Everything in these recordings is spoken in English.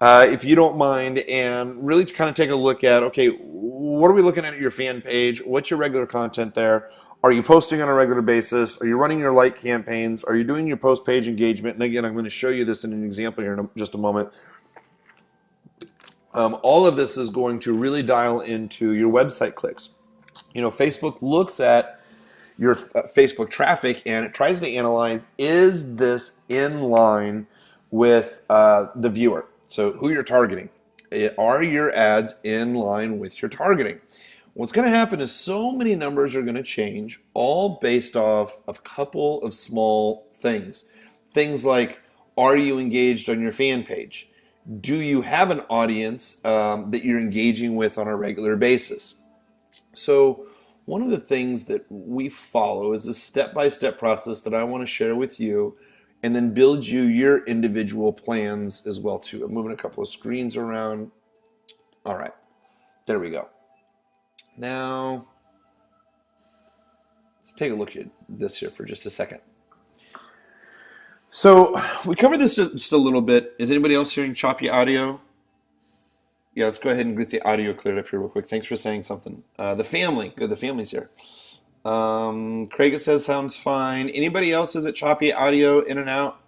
if you don't mind, and really to kind of take a look at, okay, what are we looking at your fan page? What's your regular content there? Are you posting on a regular basis? Are you running your like campaigns? Are you doing your post-page engagement? And again, I'm going to show you this in an example here in just a moment. All of this is going to really dial into your website clicks. You know, Facebook looks at your Facebook traffic and it tries to analyze, is this in line with the viewer? So who you're targeting. Are your ads in line with your targeting? What's going to happen is so many numbers are going to change, all based off of a couple of small things. Things like, are you engaged on your fan page? Do you have an audience that you're engaging with on a regular basis? So one of the things that we follow is a step-by-step process that I want to share with you, and then build you your individual plans as well too. I'm moving a couple of screens around. All right, there we go. Now, let's take a look at this here for just a second. So we covered this just a little bit. Is anybody else hearing choppy audio? Yeah, let's go ahead and get the audio cleared up here real quick. Thanks for saying something. The family, good, the family's here. Craig, it says sounds fine. Anybody else, is it choppy audio in and out?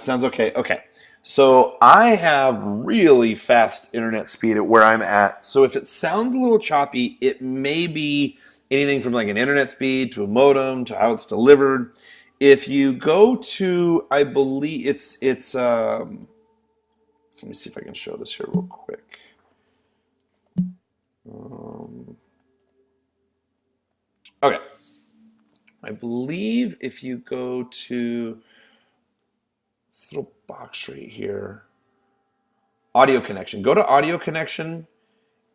Sounds okay. Okay. So I have really fast internet speed at where I'm at. So if it sounds a little choppy, it may be anything from like an internet speed to a modem to how it's delivered. If you go to, I believe it's let me see if I can show this here real quick. Okay. I believe if you go to this little box right here, audio connection. Go to audio connection,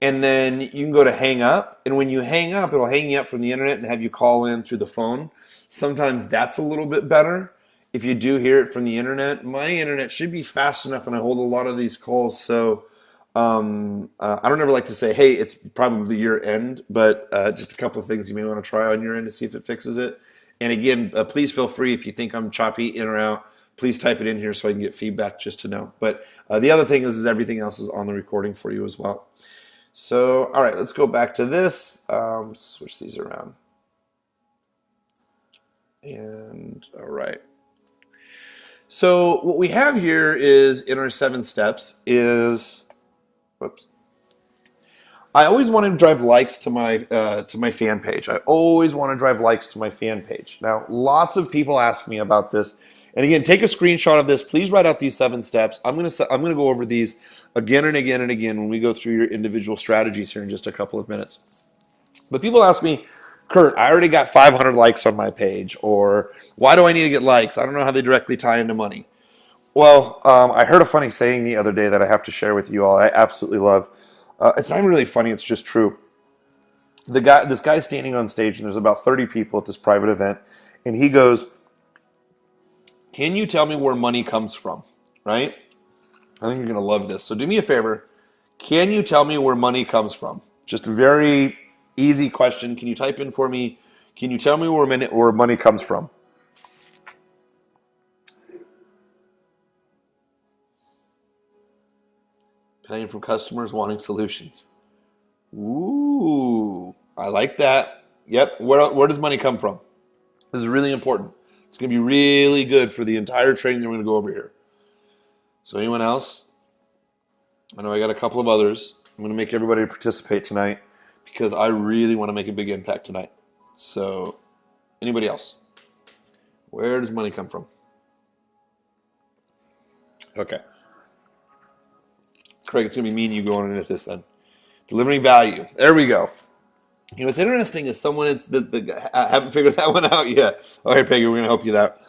and then you can go to hang up. And when you hang up, it'll hang you up from the internet and have you call in through the phone. Sometimes that's a little bit better. If you do hear it from the internet, my internet should be fast enough, and I hold a lot of these calls. So I don't ever like to say, hey, it's probably your end, but just a couple of things you may want to try on your end to see if it fixes it. And again, please feel free if you think I'm choppy in or out. Please type it in here so I can get feedback just to know. But the other thing is everything else is on the recording for you as well. So, all right, let's go back to this. Switch these around. And all right. So what we have here is in our 7 steps is, whoops. I always want to drive likes to my fan page. I always want to drive likes to my fan page. Now, lots of people ask me about this. And again, take a screenshot of this. Please write out these 7 steps. I'm gonna go over these again and again and again when we go through your individual strategies here in just a couple of minutes. But people ask me, Kurt, I already got 500 likes on my page, or why do I need to get likes? I don't know how they directly tie into money. Well, I heard a funny saying the other day that I have to share with you all. I absolutely love. It's not even really funny. It's just true. This guy's standing on stage, and there's about 30 people at this private event, and he goes, can you tell me where money comes from, right? I think you're going to love this. So do me a favor. Can you tell me where money comes from? Just a very easy question. Can you type in for me? Can you tell me where money comes from? Paying from customers wanting solutions. Ooh, I like that. Yep. Where does money come from? This is really important. It's going to be really good for the entire training that we're going to go over here. So anyone else? I know I got a couple of others. I'm going to make everybody participate tonight because I really want to make a big impact tonight. So anybody else? Where does money come from? Okay. Craig, it's going to be me and you going into this then. Delivering value. There we go. You know, what's interesting is I haven't figured that one out yet. All right, Peggy, we're going to help you out.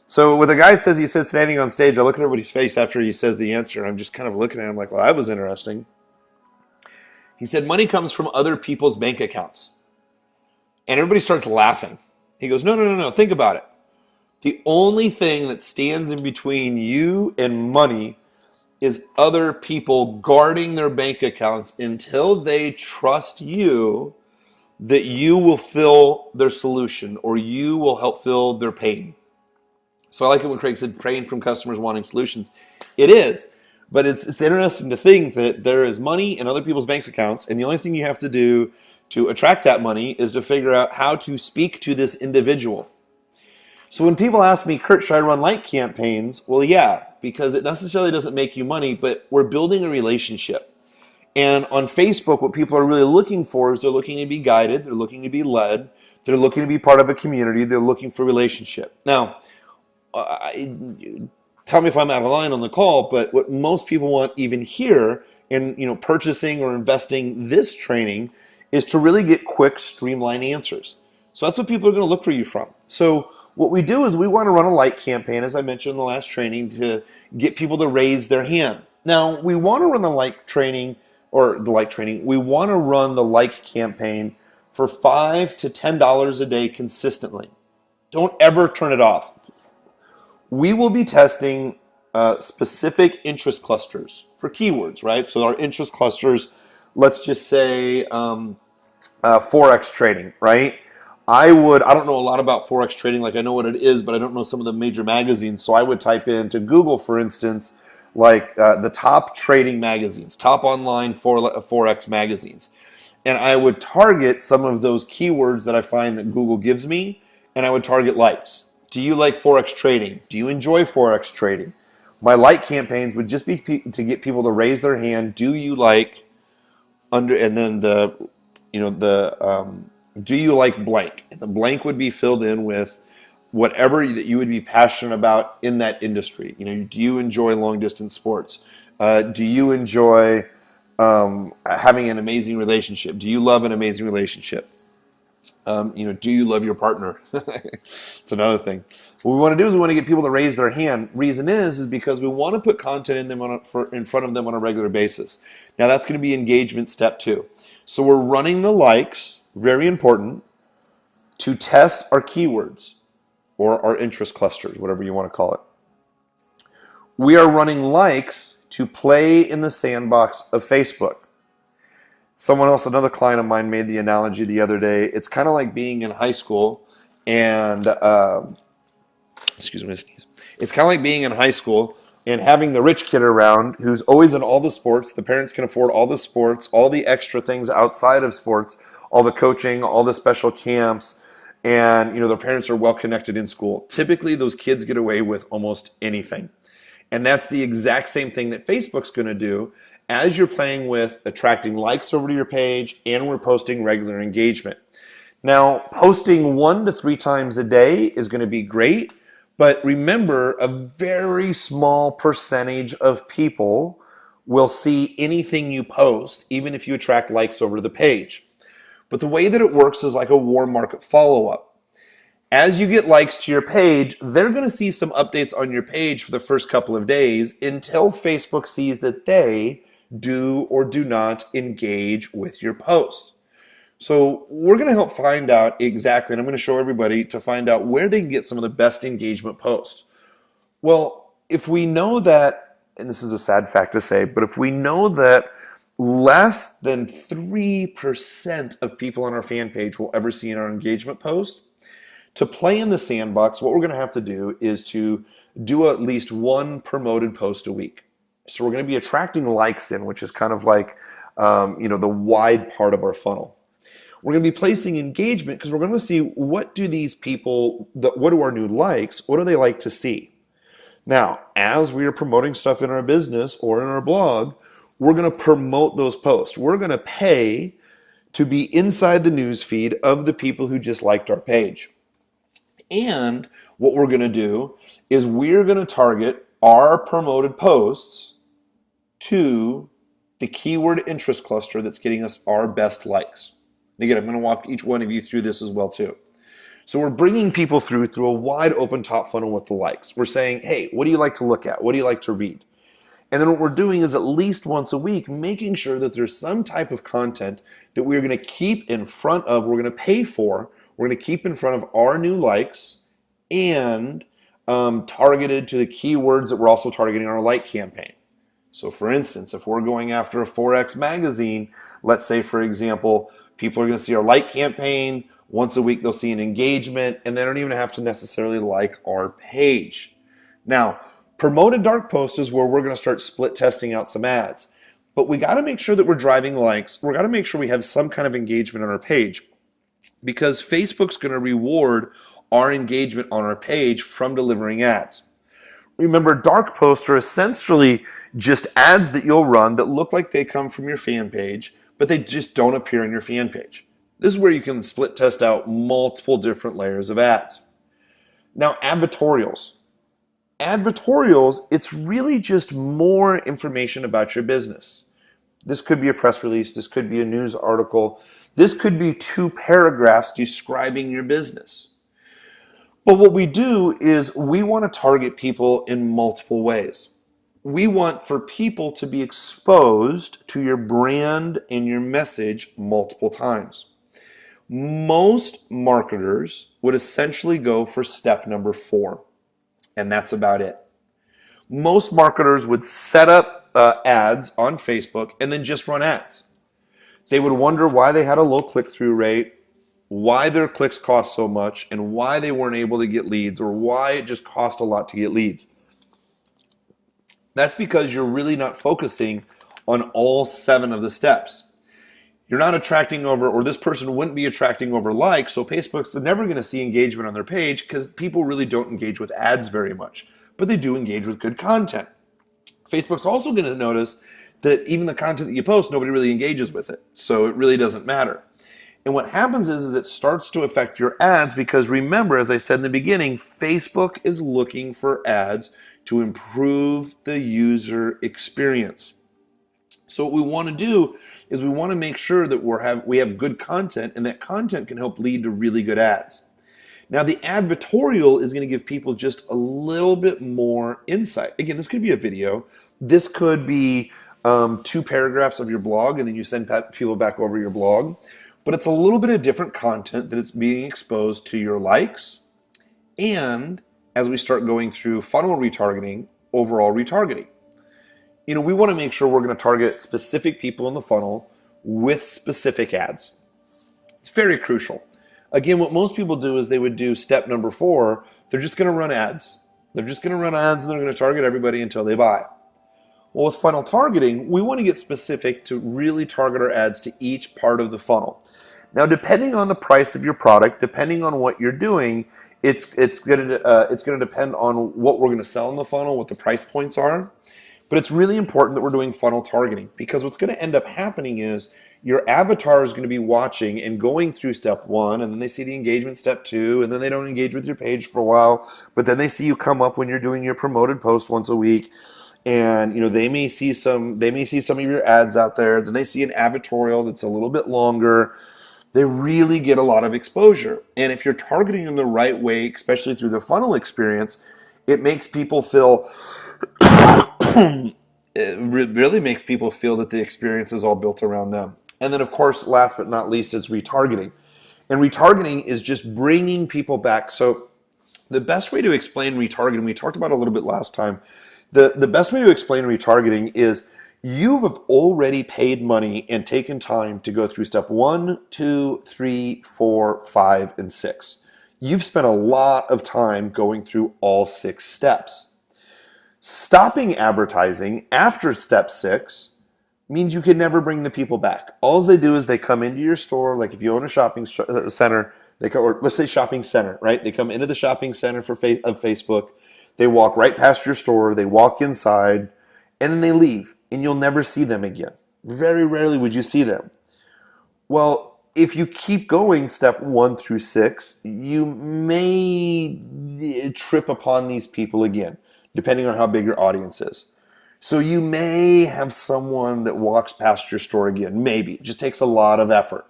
So what the guy says, he says standing on stage, I look at everybody's face after he says the answer, and I'm just kind of looking at him like, well, that was interesting. He said, money comes from other people's bank accounts. And everybody starts laughing. He goes, no, think about it. The only thing that stands in between you and money is other people guarding their bank accounts until they trust you that you will fill their solution or you will help fill their pain. So I like it when Craig said praying from customers wanting solutions. It is. But it's interesting to think that there is money in other people's bank accounts, and the only thing you have to do to attract that money is to figure out how to speak to this individual. So when people ask me, Kurt, should I run like campaigns? Well, yeah, because it necessarily doesn't make you money, but we're building a relationship. And on Facebook, what people are really looking for is they're looking to be guided, they're looking to be led, they're looking to be part of a community, they're looking for relationship. Now, tell me if I'm out of line on the call, but what most people want even here in purchasing or investing this training is to really get quick, streamlined answers. So that's what people are going to look for you from. So what we do is we want to run a like campaign, as I mentioned in the last training, to get people to raise their hand. Now, we want to run the like training, we want to run the like campaign for $5 to $10 a day consistently. Don't ever turn it off. We will be testing specific interest clusters for keywords, right? So our interest clusters, let's just say Forex trading, right? I don't know a lot about Forex trading, like I know what it is, but I don't know some of the major magazines. So I would type into Google, for instance, like the top trading magazines, top online Forex magazines. And I would target some of those keywords that I find that Google gives me, and I would target likes. Do you like Forex trading? Do you enjoy Forex trading? My like campaigns would just be to get people to raise their hand. Do you like do you like blank? And the blank would be filled in with whatever that you would be passionate about in that industry. Do you enjoy long distance sports? Do you enjoy having an amazing relationship? Do you love an amazing relationship? Do you love your partner? It's another thing. What we want to do is we want to get people to raise their hand. Reason is because we want to put content in front of them on a regular basis. Now that's going to be engagement step 2. So we're running the likes, very important, to test our keywords or our interest cluster, whatever you want to call it. We are running likes to play in the sandbox of Facebook. Another client of mine made the analogy the other day. It's kind of like being in high school and, It's kind of like being in high school and having the rich kid around who's always in all the sports. The parents can afford all the sports, all the extra things outside of sports, all the coaching, all the special camps, and their parents are well connected in school. Typically, those kids get away with almost anything. And that's the exact same thing that Facebook's going to do as you're playing with attracting likes over to your page and we're posting regular engagement. Now, posting 1 to 3 times a day is going to be great, but remember, a very small percentage of people will see anything you post, even if you attract likes over to the page. But the way that it works is like a warm market follow-up. As you get likes to your page, they're going to see some updates on your page for the first couple of days until Facebook sees that they do or do not engage with your post. So we're going to help find out exactly, and I'm going to show everybody to find out where they can get some of the best engagement posts. Well, if we know that, and this is a sad fact to say, but if we know that less than 3% of people on our fan page will ever see our engagement post, to play in the sandbox, what we're going to have to do is to do at least 1 promoted post a week. So we're going to be attracting likes in, which is kind of like the wide part of our funnel. We're going to be placing engagement because we're going to see what do these people, what do our new likes, what do they like to see? Now, as we are promoting stuff in our business or in our blog, we're going to promote those posts. We're going to pay to be inside the news feed of the people who just liked our page. And what we're going to do is we're going to target our promoted posts to the keyword interest cluster that's getting us our best likes. And again, I'm going to walk each one of you through this as well too. So we're bringing people through a wide open top funnel with the likes. We're saying, hey, what do you like to look at? What do you like to read? And then what we're doing is at least once a week, making sure that there's some type of content that we're going to keep in front of, we're going to pay for, we're going to keep in front of our new likes and targeted to the keywords that we're also targeting our like campaign. So for instance, if we're going after a Forex magazine, let's say, for example, people are going to see our like campaign. Once a week, they'll see an engagement, and they don't even have to necessarily like our page. Now, Promoted dark post is where we're going to start split testing out some ads. But we got to make sure that we're driving likes. We got to make sure we have some kind of engagement on our page, because Facebook's going to reward our engagement on our page from delivering ads. Remember, dark posts are essentially just ads that you'll run that look like they come from your fan page, but they just don't appear on your fan page. This is where you can split test out multiple different layers of ads. Now, advertorials. Advertorials, it's really just more information about your business. This could be a press release, this could be a news article, this could be 2 paragraphs describing your business. But what we do is we want to target people in multiple ways. We want for people to be exposed to your brand and your message multiple times. Most marketers would essentially go for step number 4, and that's about it. Most marketers would set up ads on Facebook and then just run ads. They would wonder why they had a low click-through rate, why their clicks cost so much, and why they weren't able to get leads, or why it just cost a lot to get leads. That's because you're really not focusing on all 7 of the steps. You're not attracting over, or this person wouldn't be attracting over likes, so Facebook's never going to see engagement on their page because people really don't engage with ads very much, but they do engage with good content. Facebook's also going to notice that even the content that you post, nobody really engages with it, so it really doesn't matter. And what happens is it starts to affect your ads, because remember, as I said in the beginning, Facebook is looking for ads to improve the user experience. So what we want to do is we want to make sure that we have good content, and that content can help lead to really good ads. Now, the advertorial is going to give people just a little bit more insight. Again, this could be a video. This could be 2 paragraphs of your blog, and then you send people back over your blog. But it's a little bit of different content that is being exposed to your likes, and as we start going through funnel retargeting, overall retargeting. We want to make sure we're going to target specific people in the funnel with specific ads. It's very crucial. Again, what most people do is they would do step number 4. They're just going to run ads. They're just going to run ads, and they're going to target everybody until they buy. Well, with funnel targeting, we want to get specific to really target our ads to each part of the funnel. Now, depending on the price of your product, depending on what you're doing, it's going to depend on what we're going to sell in the funnel, what the price points are. But it's really important that we're doing funnel targeting, because what's going to end up happening is your avatar is going to be watching and going through step 1, and then they see the engagement step 2, and then they don't engage with your page for a while, but then they see you come up when you're doing your promoted post once a week, and they may see some of your ads out there. Then they see an advertorial that's a little bit longer. They really get a lot of exposure, and if you're targeting in the right way, especially through the funnel experience, it makes people feel it really makes people feel that the experience is all built around them. And then, of course, last but not least is retargeting. And retargeting is just bringing people back. So the best way to explain retargeting, we talked about it a little bit last time, the best way to explain retargeting is you have already paid money and taken time to go through step 1, 2, 3, 4, 5, and 6. You've spent a lot of time going through all 6 steps. Stopping advertising after step 6 means you can never bring the people back. All they do is they come into your store, like if you own a shopping center, or let's say shopping center, right? They come into the shopping center of Facebook, they walk right past your store, they walk inside, and then they leave, and you'll never see them again. Very rarely would you see them. Well, if you keep going step 1 through 6, you may trip upon these people again, depending on how big your audience is. So you may have someone that walks past your store again, maybe. It just takes a lot of effort.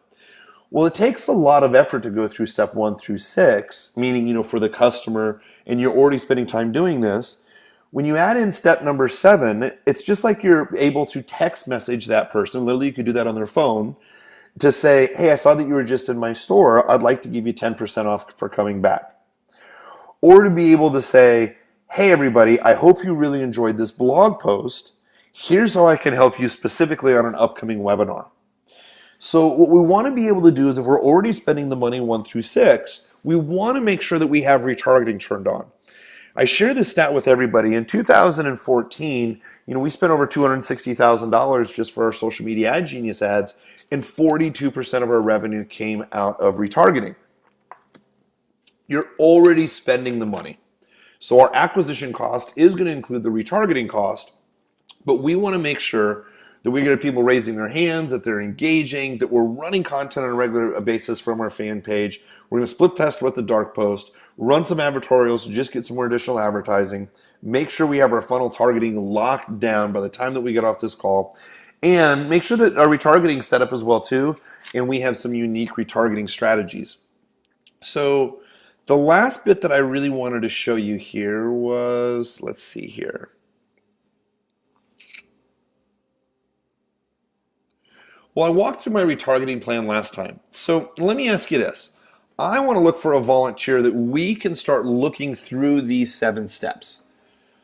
Well, it takes a lot of effort to go through step 1 through 6, meaning, for the customer, and you're already spending time doing this. When you add in step number 7, it's just like you're able to text message that person. Literally, you could do that on their phone to say, hey, I saw that you were just in my store. I'd like to give you 10% off for coming back. Or to be able to say, hey everybody, I hope you really enjoyed this blog post. Here's how I can help you specifically on an upcoming webinar. So what we want to be able to do is if we're already spending the money 1 through 6, we want to make sure that we have retargeting turned on. I share this stat with everybody. In 2014, we spent over $260,000 just for our social media ad genius ads, and 42% of our revenue came out of retargeting. You're already spending the money. So our acquisition cost is going to include the retargeting cost, but we want to make sure that we get people raising their hands, that they're engaging, that we're running content on a regular basis from our fan page. We're going to split test with the dark post, run some advertorials to just get some more additional advertising, make sure we have our funnel targeting locked down by the time that we get off this call, and make sure that our retargeting is set up as well too, and we have some unique retargeting strategies. So the last bit that I really wanted to show you here was, let's see here. Well, I walked through my retargeting plan last time. So let me ask you this. I want to look for a volunteer that we can start looking through these 7 steps.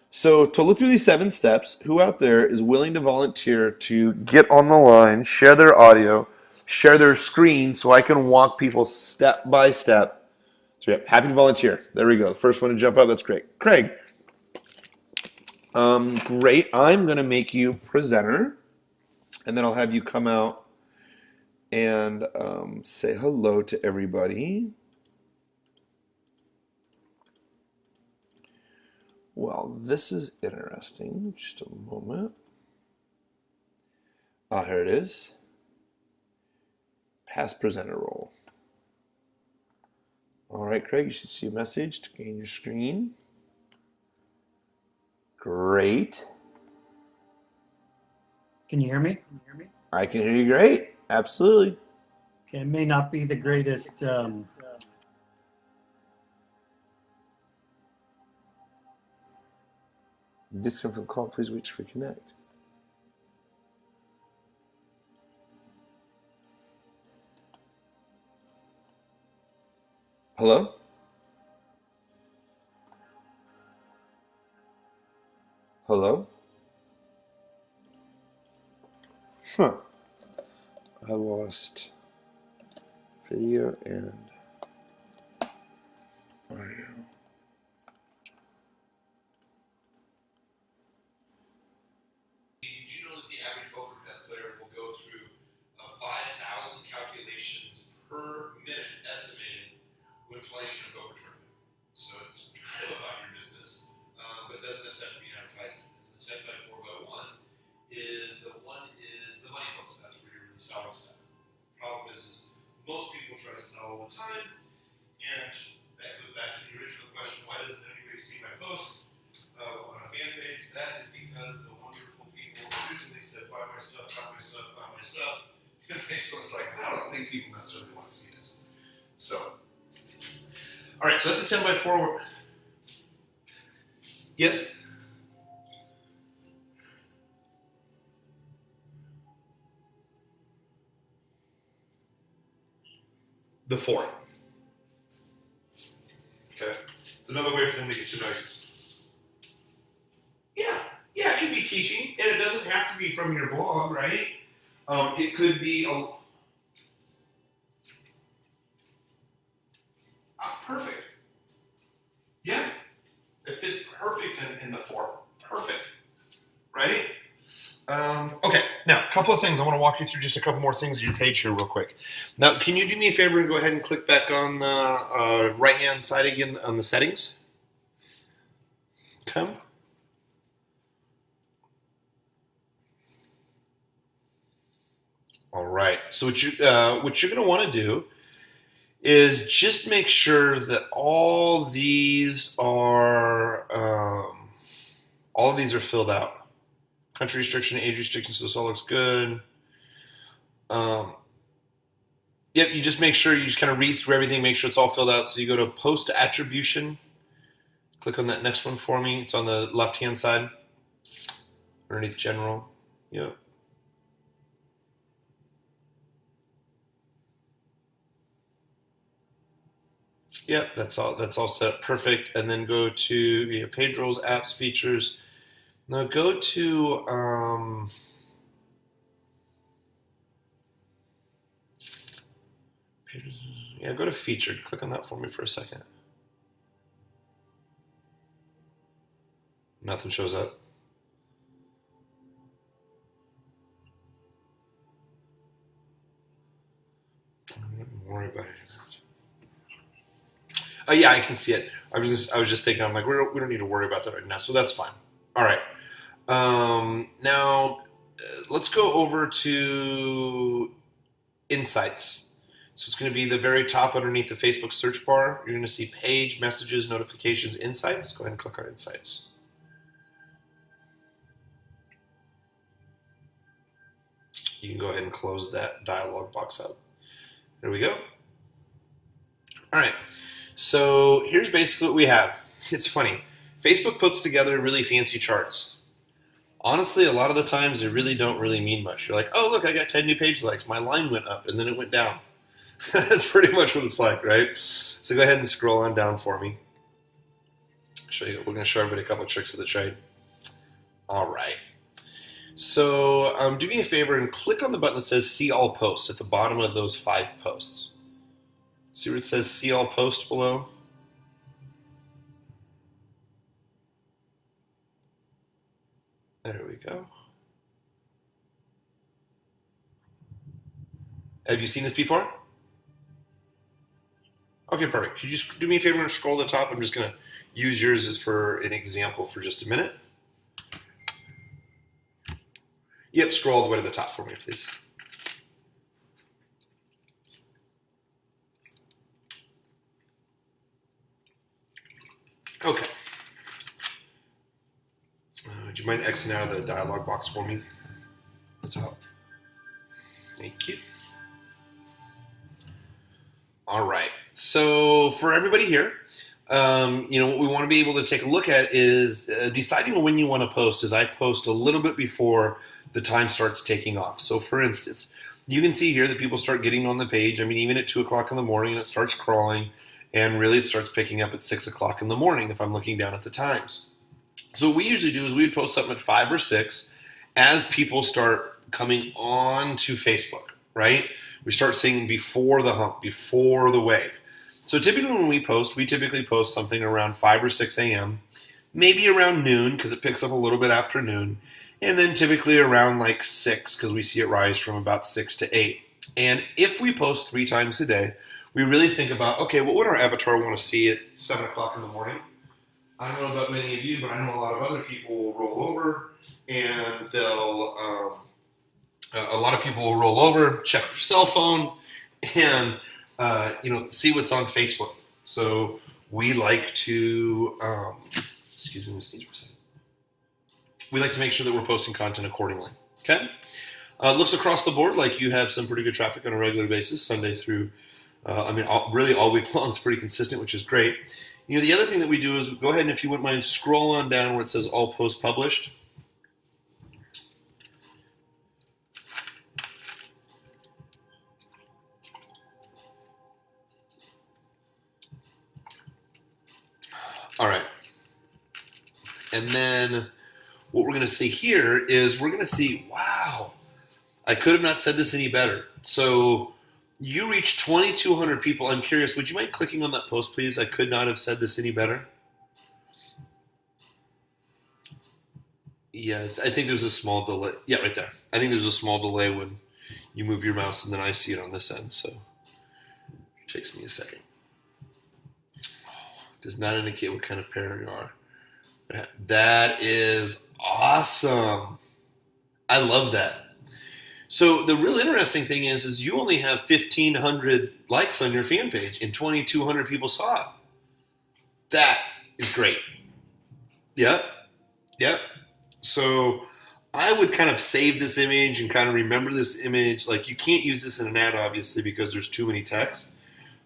So to look through these 7 steps, who out there is willing to volunteer to get on the line, share their audio, share their screen so I can walk people step by step? So yeah, happy to volunteer. There we go. The first one to jump up, that's great. Craig. Great. I'm going to make you presenter, and then I'll have you come out and say hello to everybody. Well, this is interesting. Just a moment. Here it is. Past presenter role. All right, Craig, you should see a message to gain your screen. Great. Can you hear me? I can hear you great. Absolutely. Okay, it may not be the greatest. Disconnect from the call. Please wait to reconnect. Hello? Hello? Huh. I lost video and audio. Did you know that the average poker player will go through 5,000 calculations per minute estimated when playing in a poker tournament? So it's kind of about your business, but doesn't necessarily be an advertisement. And the 7x4x1 is the money post. That's where you're really selling stuff. The problem is most people try to sell all the time, and that goes back to the original question: why doesn't anybody see my post on a fan page? That is because the wonderful people originally said, buy my stuff, buy my stuff, buy my stuff. And Facebook's like, I don't think people necessarily want to see this. So, all right, so that's a 10x4. Yes? The 4. Okay. It's another way for them to get to know you. Yeah, it could be teaching, and it doesn't have to be from your blog, right? It could be perfect. Yeah, it fits perfect in the 4. Perfect, right? Okay, now a couple of things. I want to walk you through just a couple more things on your page here real quick. Now, can you do me a favor and go ahead and click back on the right-hand side again on the settings? Okay. All right. So what you're going to want to do is just make sure that all of these are filled out. Country restriction, age restriction, so this all looks good. Yep, you just make sure you just kind of read through everything, make sure it's all filled out. So you go to post attribution. Click on that next one for me. It's on the left-hand side, underneath general. Yep. Yep, that's all set up perfect. And then go to page roles, apps, features. Now go to go to featured. Click on that for me for a second. Nothing shows up. Don't worry about it. Oh yeah, I can see it. I was just thinking. I'm like, we don't need to worry about that right now, so that's fine. All right. Now let's go over to Insights. So it's going to be the very top underneath the Facebook search bar. You're going to see Page, Messages, Notifications, Insights. Go ahead and click on Insights. You can go ahead and close that dialog box out. There we go. All right. So here's basically what we have. It's funny. Facebook puts together really fancy charts. Honestly, a lot of the times they really don't really mean much. You're like, oh, look, I got 10 new page likes. My line went up and then it went down. That's pretty much what it's like, right? So go ahead and scroll on down for me. We're going to show everybody a couple of tricks of the trade. All right. So do me a favor and click on the button that says See All Posts at the bottom of those 5 posts. See where it says See All Posts below? There we go. Have you seen this before? Okay, perfect. Could you just do me a favor and scroll to the top? I'm just going to use yours as for an example for just a minute. Yep, scroll all the way to the top for me, please. Okay. Would you mind exiting out of the dialog box for me? The top. Thank you. All right. So for everybody here, what we want to be able to take a look at is deciding when you want to post. As I post a little bit before the time starts taking off. So for instance, you can see here that people start getting on the page. I mean, even at 2 o'clock in the morning, and it starts crawling, and really it starts picking up at 6 o'clock in the morning if I'm looking down at the times. So what we usually do is we would post something at 5 or 6 as people start coming on to Facebook, right? We start seeing before the hump, before the wave. So typically when we typically post something around 5 or 6 a.m., maybe around noon because it picks up a little bit after noon, and then typically around like 6 because we see it rise from about 6 to 8. And if we post 3 times a day, we really think about, okay, what would our avatar want to see at 7 o'clock in the morning? I don't know about many of you, but I know a lot of other people will roll over and they'll, a lot of people will roll over, check their cell phone, and, see what's on Facebook. So we like to, excuse me, sneeze for a second. We like to make sure that we're posting content accordingly, okay? Looks across the board like you have some pretty good traffic on a regular basis, Sunday through, really all week long. It's pretty consistent, which is great. The other thing that we do is go ahead and, if you wouldn't mind, scroll on down where it says All Posts Published. All right. And then what we're going to see here is we're going to see, wow, I could have not said this any better. So you reached 2,200 people. I'm curious, would you mind clicking on that post, please? I could not have said this any better. Yeah, I think there's a small delay. Yeah, right there. I think there's a small delay when you move your mouse, and then I see it on this end. So it takes me a second. Does not indicate what kind of pair you are. That is awesome. I love that. So the real interesting thing is you only have 1,500 likes on your fan page and 2,200 people saw it. That is great. Yep. So I would kind of save this image and kind of remember this image. Like, you can't use this in an ad, obviously, because there's too many texts.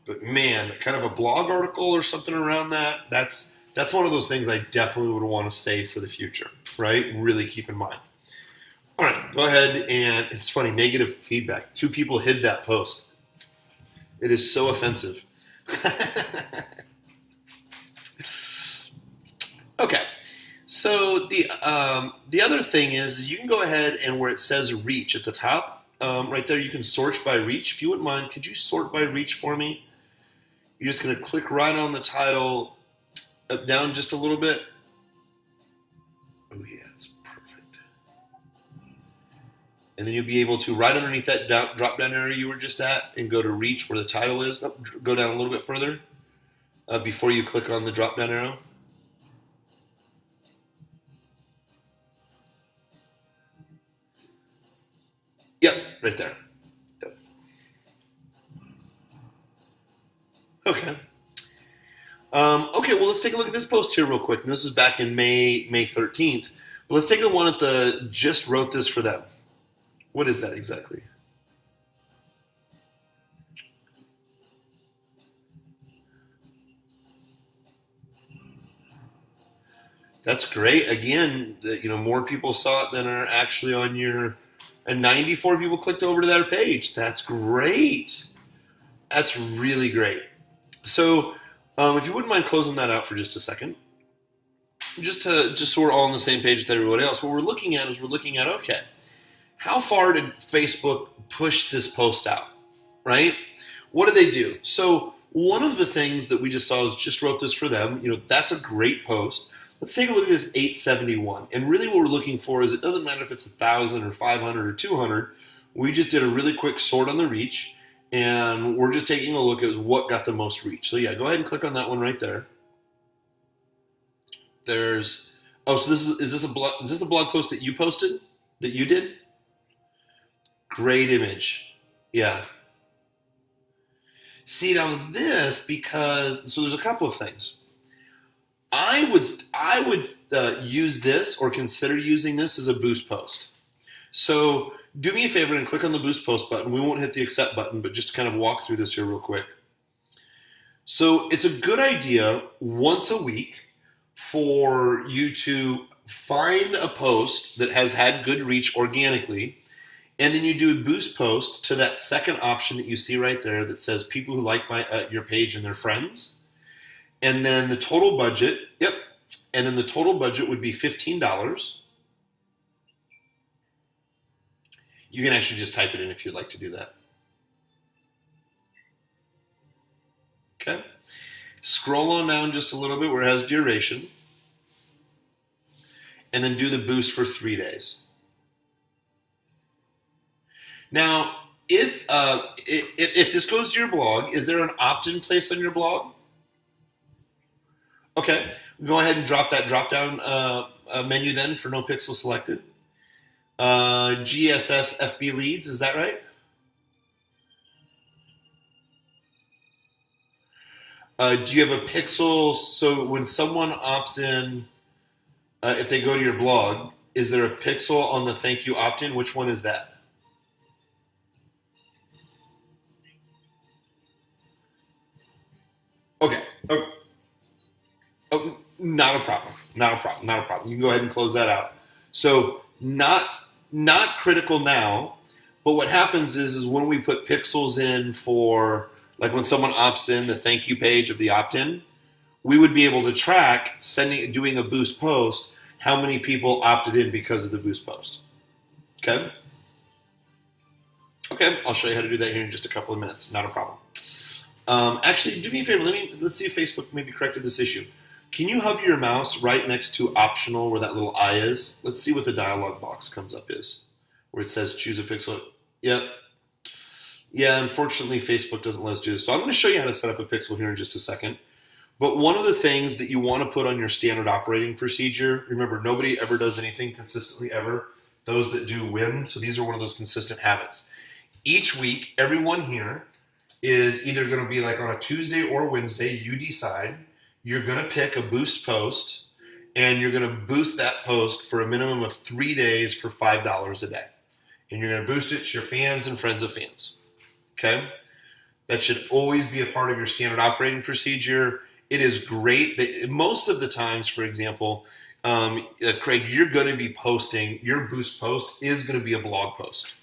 But man, kind of a blog article or something around that, that's one of those things I definitely would want to save for the future, right? And really keep in mind. All right, go ahead, and it's funny, negative feedback. 2 people hid that post. It is so offensive. Okay, so the other thing is you can go ahead and where it says reach at the top, right there, you can sort by reach. If you wouldn't mind, could you sort by reach for me? You're just going to click right on the title, up down just a little bit. And then you'll be able to, right underneath that drop down area you were just at, and go to reach where the title is. Nope, go down a little bit further before you click on the drop down arrow. Yep, right there. Yep. Okay. Okay, well, let's take a look at this post here real quick. And this is back in May 13th. But let's take the one at the just wrote this for them. What is that exactly? That's great. Again, more people saw it than are actually on your, and 94 people clicked over to their page. That's great. That's really great. So, if you wouldn't mind closing that out for just a second, just so we're all on the same page with everybody else, what we're looking at is okay, how far did Facebook push this post out, right? What did they do? So one of the things that we just saw is just wrote this for them. That's a great post. Let's take a look at this 871. And really what we're looking for is, it doesn't matter if it's 1,000 or 500 or 200. We just did a really quick sort on the reach, and we're just taking a look at what got the most reach. So yeah, go ahead and click on that one right there. So is this a blog post that you posted? That you did? Great image. Yeah. See, now this, so there's a couple of things. I would use this, or consider using this as a boost post. So do me a favor and click on the boost post button. We won't hit the accept button, but just to kind of walk through this here real quick. So it's a good idea once a week for you to find a post that has had good reach organically, and then you do a boost post to that second option that you see right there that says people who like your page and their friends. And then the total budget, and then the total budget would be $15. You can actually just type it in if you'd like to do that. Okay. Scroll on down just a little bit where it has duration, and then do the boost for 3 days. Now, if this goes to your blog, is there an opt-in place on your blog? Okay, go ahead and drop that drop-down menu then for no pixel selected. GSS FB leads, is that right? Do you have a pixel? So when someone opts in, if they go to your blog, is there a pixel on the thank you opt-in? Which one is that? Okay. Oh, not a problem. You can go ahead and close that out. So not critical now, but what happens is when we put pixels in for, like when someone opts in the thank you page of the opt-in, we would be able to track doing a boost post, how many people opted in because of the boost post. Okay? Okay, I'll show you how to do that here in just a couple of minutes. Not a problem. Actually, do me a favor. Let's see if Facebook maybe corrected this issue. Can you hover your mouse right next to optional where that little I is? Let's see what the dialog box comes up is, where it says choose a pixel. Yep. Yeah, unfortunately, Facebook doesn't let us do this. So I'm going to show you how to set up a pixel here in just a second. But one of the things that you want to put on your standard operating procedure, remember, nobody ever does anything consistently ever. Those that do win. So these are one of those consistent habits. Each week, everyone here is either going to be like on a Tuesday or Wednesday, you decide. You're going to pick a boost post, and you're going to boost that post for a minimum of 3 days for $5 a day. And you're going to boost it to your fans and friends of fans. Okay? That should always be a part of your standard operating procedure. It is great that most of the times, for example, Craig, you're going to be posting, your boost post is going to be a blog post.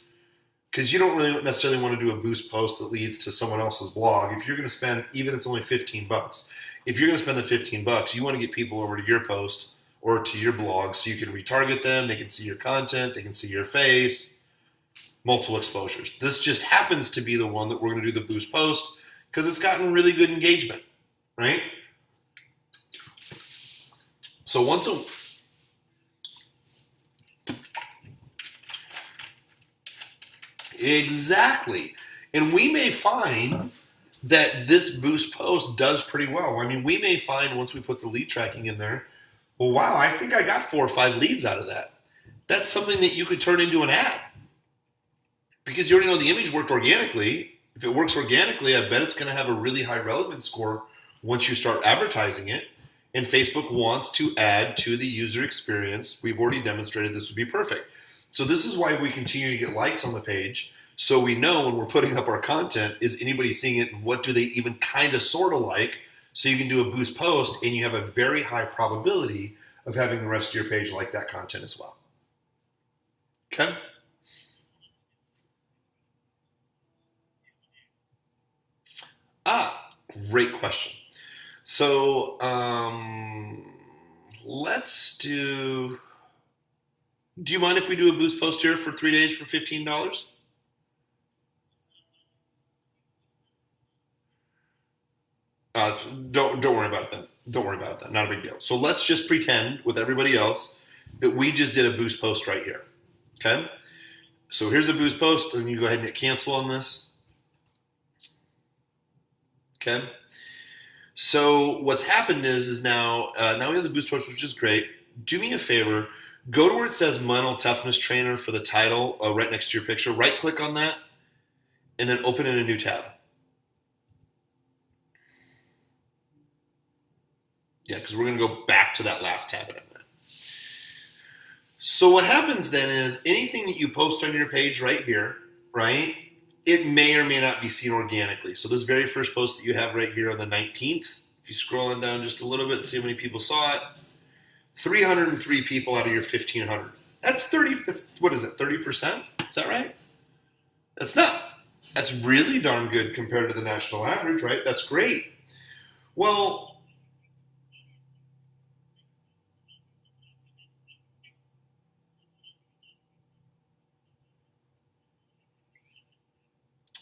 Because you don't really necessarily want to do a boost post that leads to someone else's blog. If you're going to spend, even if it's only $15, if you're going to spend the $15, you want to get people over to your post or to your blog so you can retarget them, they can see your content, they can see your face, multiple exposures. This just happens to be the one that we're going to do the boost post because it's gotten really good engagement, right? So Exactly. And we may find that this boost post does pretty well. I mean, we may find once we put the lead tracking in there, well, wow, I think I got 4 or 5 leads out of that. That's something that you could turn into an ad. Because you already know the image worked organically. If it works organically, I bet it's going to have a really high relevance score once you start advertising it. And Facebook wants to add to the user experience. We've already demonstrated this would be perfect. So this is why we continue to get likes on the page. So we know when we're putting up our content, is anybody seeing it? And what do they even kind of sort of like? So you can do a boost post and you have a very high probability of having the rest of your page like that content as well. Okay? Great question. So let's do you mind if we do a boost post here for 3 days for $15? Don't worry about it then. Don't worry about it then. Not a big deal. So let's just pretend with everybody else that we just did a boost post right here. Okay? So here's a boost post, and you go ahead and hit cancel on this. Okay? So what's happened is now we have the boost post, which is great. Do me a favor. Go to where it says mental toughness trainer for the title right next to your picture. Right click on that and then open in a new tab. Yeah, because we're going to go back to that last tab in a minute. So what happens then is anything that you post on your page right here, right, it may or may not be seen organically. So this very first post that you have right here on the 19th, if you scroll on down just a little bit, see how many people saw it. 303 people out of your 1,500. That's 30, what is it, 30%? Is that right? That's not. That's really darn good compared to the national average, right? That's great. Well,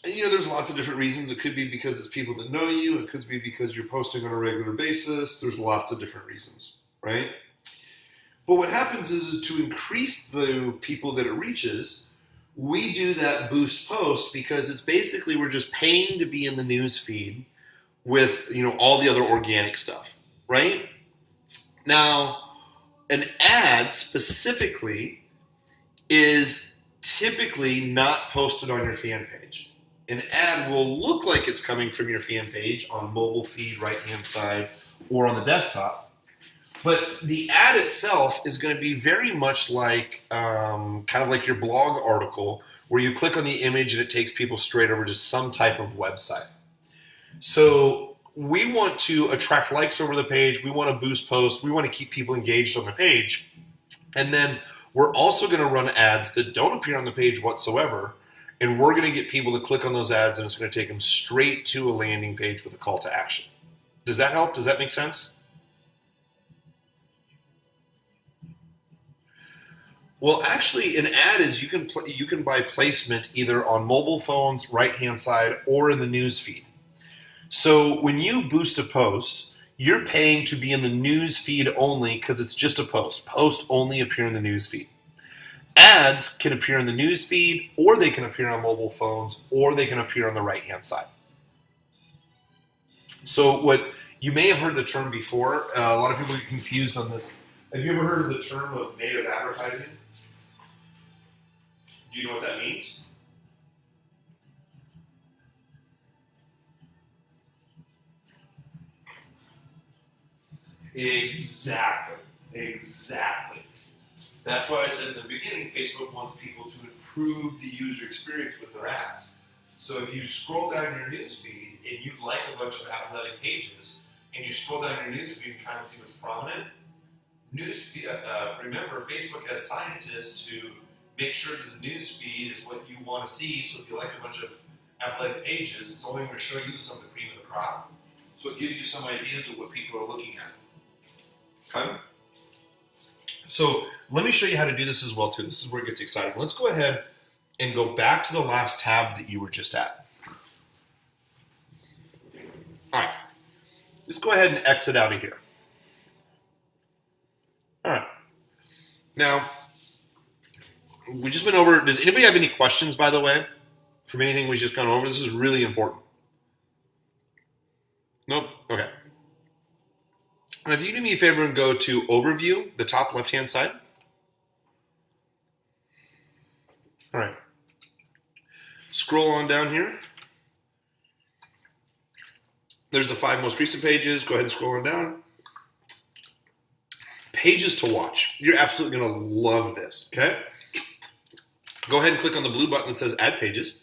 there's lots of different reasons. It could be because it's people that know you. It could be because you're posting on a regular basis. There's lots of different reasons, right? But what happens is to increase the people that it reaches, we do that boost post because it's basically we're just paying to be in the news feed with all the other organic stuff, right? Now, an ad specifically is typically not posted on your fan page. An ad will look like it's coming from your fan page on mobile feed, right-hand side, or on the desktop. But the ad itself is going to be very much like, kind of like your blog article, where you click on the image and it takes people straight over to some type of website. So we want to attract likes over the page. We want to boost posts. We want to keep people engaged on the page. And then we're also going to run ads that don't appear on the page whatsoever. And we're going to get people to click on those ads, and it's going to take them straight to a landing page with a call to action. Does that help? Does that make sense? Well, actually, an ad is you can buy placement either on mobile phones, right-hand side, or in the news feed. So when you boost a post, you're paying to be in the news feed only because it's just a post. Posts only appear in the news feed. Ads can appear in the news feed, or they can appear on mobile phones, or they can appear on the right-hand side. So what you may have heard the term before, a lot of people get confused on this. Have you ever heard of the term of native advertising? Do you know what that means? Exactly. That's why I said in the beginning, Facebook wants people to improve the user experience with their ads. So if you scroll down your newsfeed and you like a bunch of athletic pages, and you scroll down your newsfeed and kind of see what's prominent, remember, Facebook has scientists to make sure that the newsfeed is what you want to see. So if you like a bunch of athletic pages, it's only going to show you some of the cream of the crop. So it gives you some ideas of what people are looking at. Okay? So let me show you how to do this as well too. This is where it gets exciting. Let's go ahead and go back to the last tab that you were just at. All right. Let's go ahead and exit out of here. All right. Now, we just went over, does anybody have any questions, by the way? from anything we've just gone over? This is really important. Nope. Okay. And if you do me a favor and go to Overview, the top left-hand side. All right. Scroll on down here. There's the 5 most recent pages. Go ahead and scroll on down. Pages to watch. You're absolutely going to love this, okay? Go ahead and click on the blue button that says Add Pages.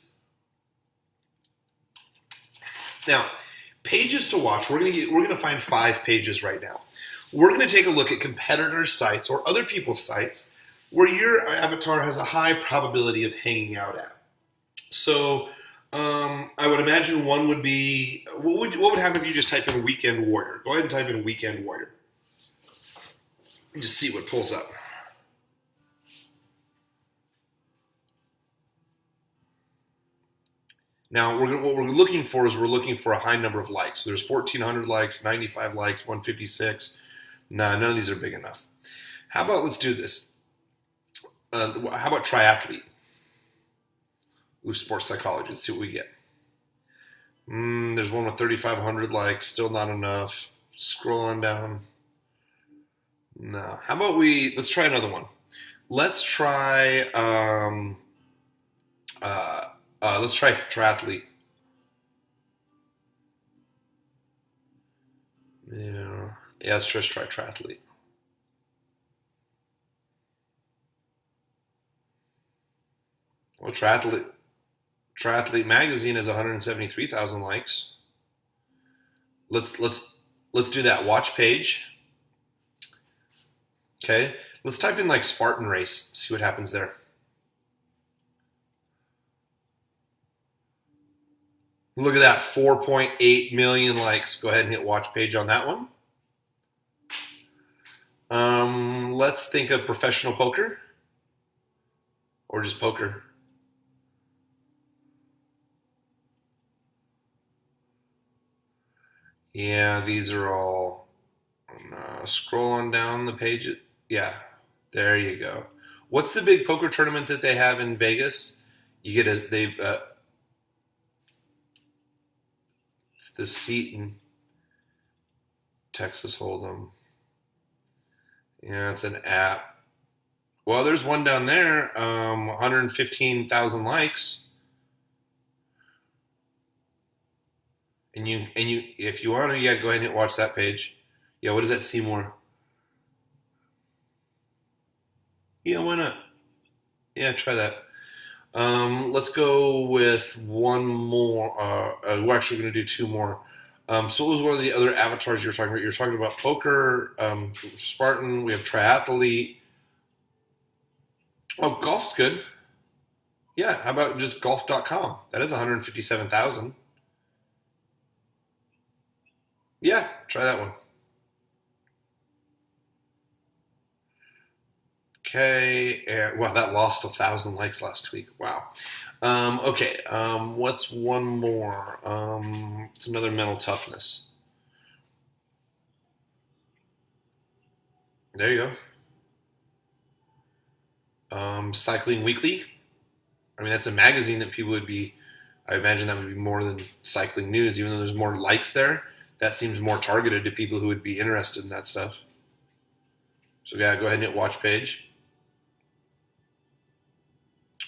Now, pages to watch, we're going to find 5 pages right now. We're going to take a look at competitors' sites or other people's sites where your avatar has a high probability of hanging out at. So, I would imagine one would be, what would happen if you just type in Weekend Warrior? Go ahead and type in Weekend Warrior. And just see what pulls up. Now, what we're looking for is we're looking for a high number of likes. So there's 1,400 likes, 95 likes, 156. Nah, none of these are big enough. How about, let's do this. How about triathlete? Ooh, sports psychologist, see what we get. There's one with 3,500 likes, still not enough. Scroll on down. No. How about let's try another one. Let's try, triathlete. Yeah, let's just try triathlete. Well, Triathlete magazine has 173,000 likes. Let's do that watch page. Okay, let's type in like Spartan race, see what happens there. Look at that, 4.8 million likes. Go ahead and hit watch page on that one. Let's think of professional poker or just poker. Yeah, these are all, scroll on down the page. Yeah, there you go. What's the big poker tournament that they have in Vegas? You get it's the Seton Texas Hold'em. Yeah, it's an app. Well, there's one down there, 115,000 likes. And you, if you want to, go ahead and watch that page. Yeah, what is that, Seymour? Yeah, why not? Yeah, try that. Let's go with one more. We're actually going to do 2 more. So what was one of the other avatars you were talking about? You were talking about poker, Spartan. We have triathlete. Oh, golf's good. Yeah, how about just golf.com? That is 157,000. Yeah, try that one. Okay, and wow, that lost 1,000 likes last week. Wow. Okay, what's one more? It's another mental toughness. There you go. Cycling Weekly. I mean, that's a magazine that people would be, I imagine that would be more than Cycling News, even though there's more likes there. That seems more targeted to people who would be interested in that stuff. So yeah, go ahead and hit watch page.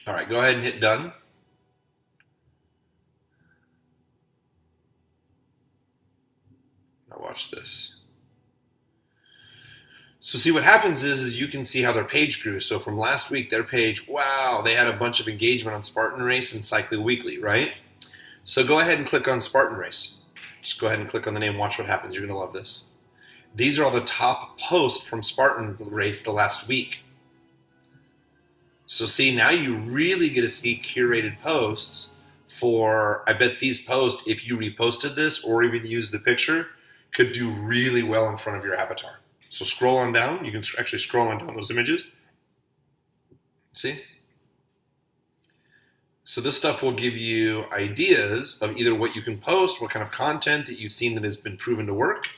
All right, go ahead and hit done. Now watch this. So see what happens is you can see how their page grew. So from last week, their page, wow, they had a bunch of engagement on Spartan Race and Cycling Weekly, right? So go ahead and click on Spartan Race. Just go ahead and click on the name, watch what happens. You're going to love this. These are all the top posts from Spartan Race the last week. So see, now you really get to see curated posts for, I bet these posts, if you reposted this or even used the picture, could do really well in front of your avatar. So scroll on down. You can actually scroll on down those images. See? So this stuff will give you ideas of either what you can post, what kind of content that you've seen that has been proven to work,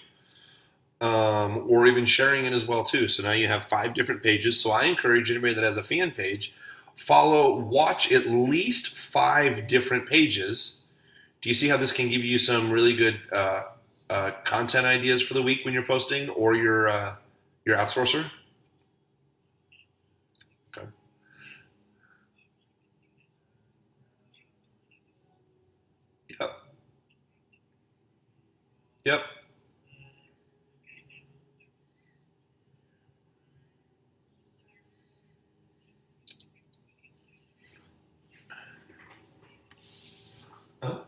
or even sharing it as well too. So now you have 5 different pages. So I encourage anybody that has a fan page, watch at least 5 different pages. Do you see how this can give you some really good content ideas for the week when you're posting or your outsourcer? Okay. Yep. Yep. Huh?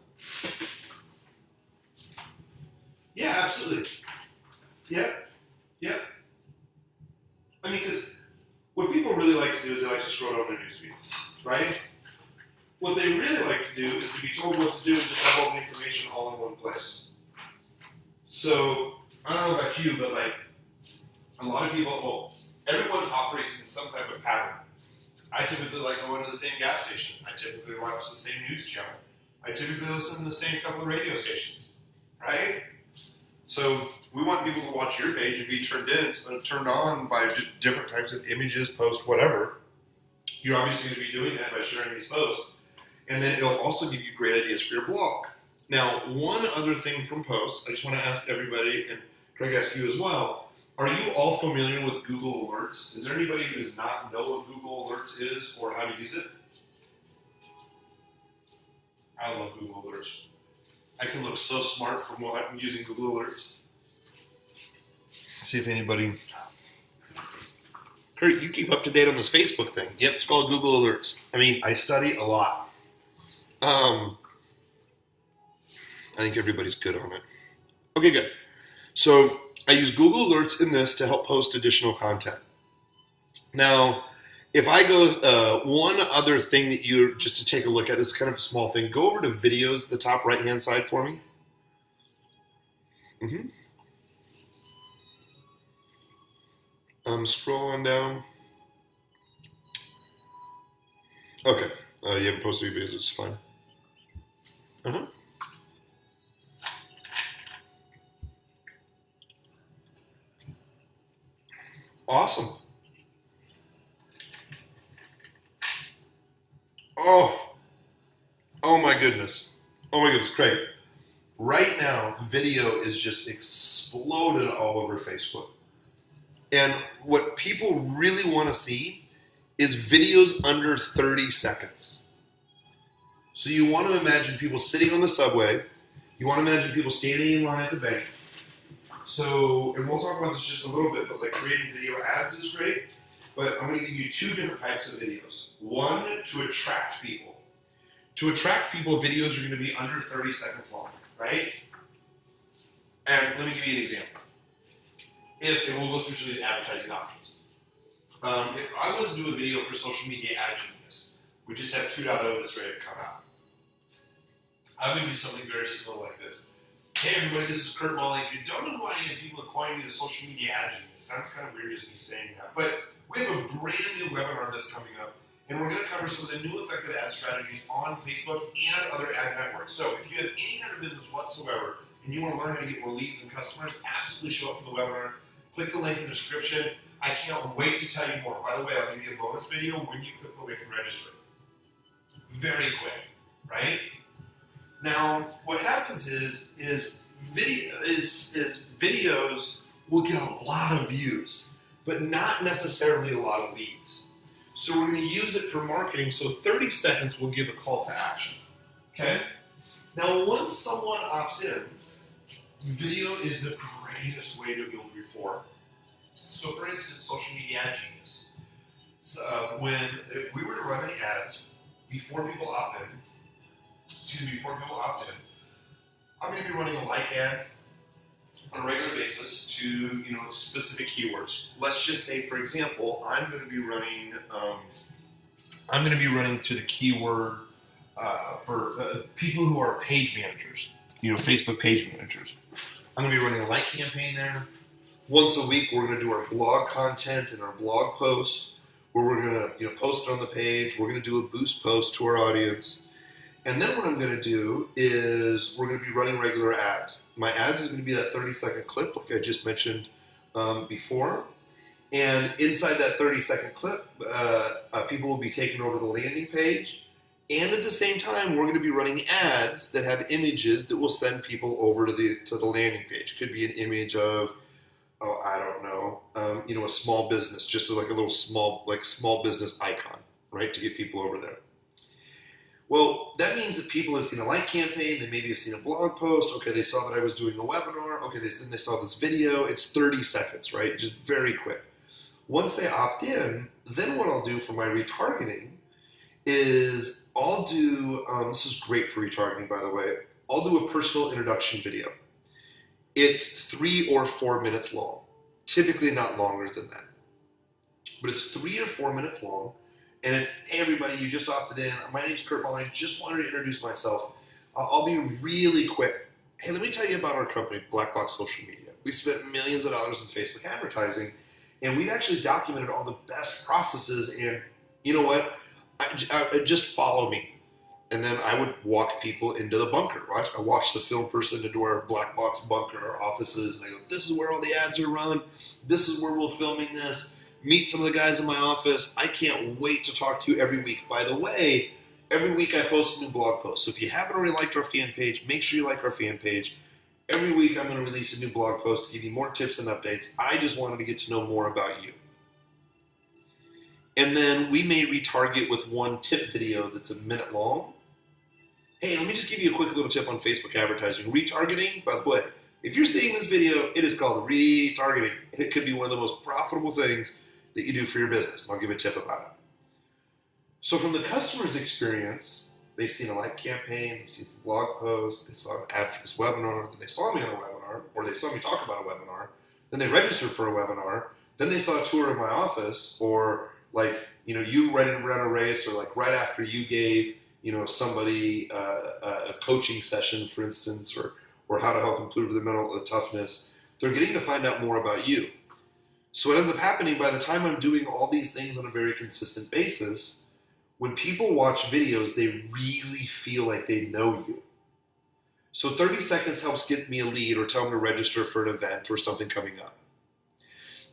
Yeah, absolutely. Yep. Yep. I mean, because what people really like to do is they like to scroll down their newsfeed, right? What they really like to do is to be told what to do and just have all the information all in one place. So, I don't know about you, but like, a lot of people, well, everyone operates in some type of pattern. I typically like going to the same gas station. I typically watch the same news channel. I typically listen to the same couple of radio stations, right? So we want people to watch your page and be turned on by just different types of images, posts, whatever. You're obviously going to be doing that by sharing these posts. And then it'll also give you great ideas for your blog. Now, one other thing from posts, I just want to ask everybody, and Craig, ask you as well, are you all familiar with Google Alerts? Is there anybody who does not know what Google Alerts is or how to use it? I love Google Alerts. I can look so smart from what I'm using Google Alerts. See if anybody... Kurt, you keep up to date on this Facebook thing. Yep, it's called Google Alerts. I mean, I study a lot. I think everybody's good on it. Okay, good. So I use Google Alerts in this to help post additional content. Now, if I go, one other thing that you, just to take a look at, this is kind of a small thing, go over to videos, the top right-hand side for me. Scroll on down. Okay, you haven't posted any videos, it's fine. Awesome. Oh my goodness. Oh my goodness, Craig. Right now, video is just exploded all over Facebook. And what people really want to see is videos under 30 seconds. So you want to imagine people sitting on the subway. You want to imagine people standing in line at the bank. So, and we'll talk about this just a little bit, but like creating video ads is great. But I'm going to give you 2 different types of videos. One, to attract people. To attract people, videos are going to be under 30 seconds long, right? And let me give you an example. And we'll go through some of these advertising options. If I was to do a video for social media ad genius, we just have 2.0 that's ready to come out. I would do something very similar like this. Hey everybody, this is Kurt Molly. If you don't know who I am, people are calling me the social media ad genius. Sounds kind of weird just me saying that. But we have a brand new webinar that's coming up, and we're going to cover some of the new effective ad strategies on Facebook and other ad networks. So if you have any kind of business whatsoever, and you want to learn how to get more leads and customers, absolutely show up for the webinar. Click the link in the description. I can't wait to tell you more. By the way, I'll give you a bonus video when you click the link and register. Very quick, right? Now, what happens is videos will get a lot of views, but not necessarily a lot of leads. So we're going to use it for marketing, so 30 seconds will give a call to action. Okay? Now, once someone opts in, video is the greatest way to build rapport. So, for instance, social media ad genius. So, if we were to run any ads before people opt in, I'm going to be running a like ad on a regular basis to specific keywords. Let's just say, for example, I'm going to be running to the keyword for people who are page managers, Facebook page managers. I'm going to be running a like campaign there. Once a week, we're going to do our blog content and our blog posts, where we're going to post it on the page. We're going to do a boost post to our audience. And then what I'm going to do is we're going to be running regular ads. My ads is going to be that 30-second clip, like I just mentioned before. And inside that 30-second clip, people will be taken over the landing page. And at the same time, we're going to be running ads that have images that will send people over to the landing page. Could be an image of, oh, I don't know, a small business, just like a little small business icon, right, to get people over there. Well, that means that people have seen a like campaign, they maybe have seen a blog post, okay, they saw that I was doing a webinar, okay, then they saw this video, it's 30 seconds, right, just very quick. Once they opt in, then what I'll do for my retargeting is I'll do, this is great for retargeting, by the way, I'll do a personal introduction video. It's 3 or 4 minutes long, typically not longer than that. But it's 3 or 4 minutes long, and it's, hey everybody, you just opted in. My name's Kurt Mullen. Just wanted to introduce myself. I'll be really quick. Hey, let me tell you about our company, Black Box Social Media. We spent millions of dollars in Facebook advertising, and we've actually documented all the best processes. And you know what? Just follow me. And then I would walk people into the bunker, right? I watched the film person into our Black Box bunker, our offices, and I go, this is where all the ads are run. This is where we're filming this. Meet some of the guys in my office. I can't wait to talk to you every week. By the way, every week I post a new blog post. So if you haven't already liked our fan page, make sure you like our fan page. Every week I'm going to release a new blog post to give you more tips and updates. I just wanted to get to know more about you. And then we may retarget with one tip video that's a minute long. Hey, let me just give you a quick little tip on Facebook advertising. Retargeting, by the way, if you're seeing this video, it is called retargeting. It could be one of the most profitable things that you do for your business. And I'll give a tip about it. So from the customer's experience, they've seen a like campaign, they've seen some blog posts, they saw an ad for this webinar, then they saw me on a webinar, or they saw me talk about a webinar, then they registered for a webinar, then they saw a tour of my office, or you ready to run a race, or right after you gave, somebody a coaching session, for instance, or how to help improve the mental toughness, they're getting to find out more about you. So what ends up happening, by the time I'm doing all these things on a very consistent basis, when people watch videos, they really feel like they know you. So 30 seconds helps get me a lead or tell them to register for an event or something coming up.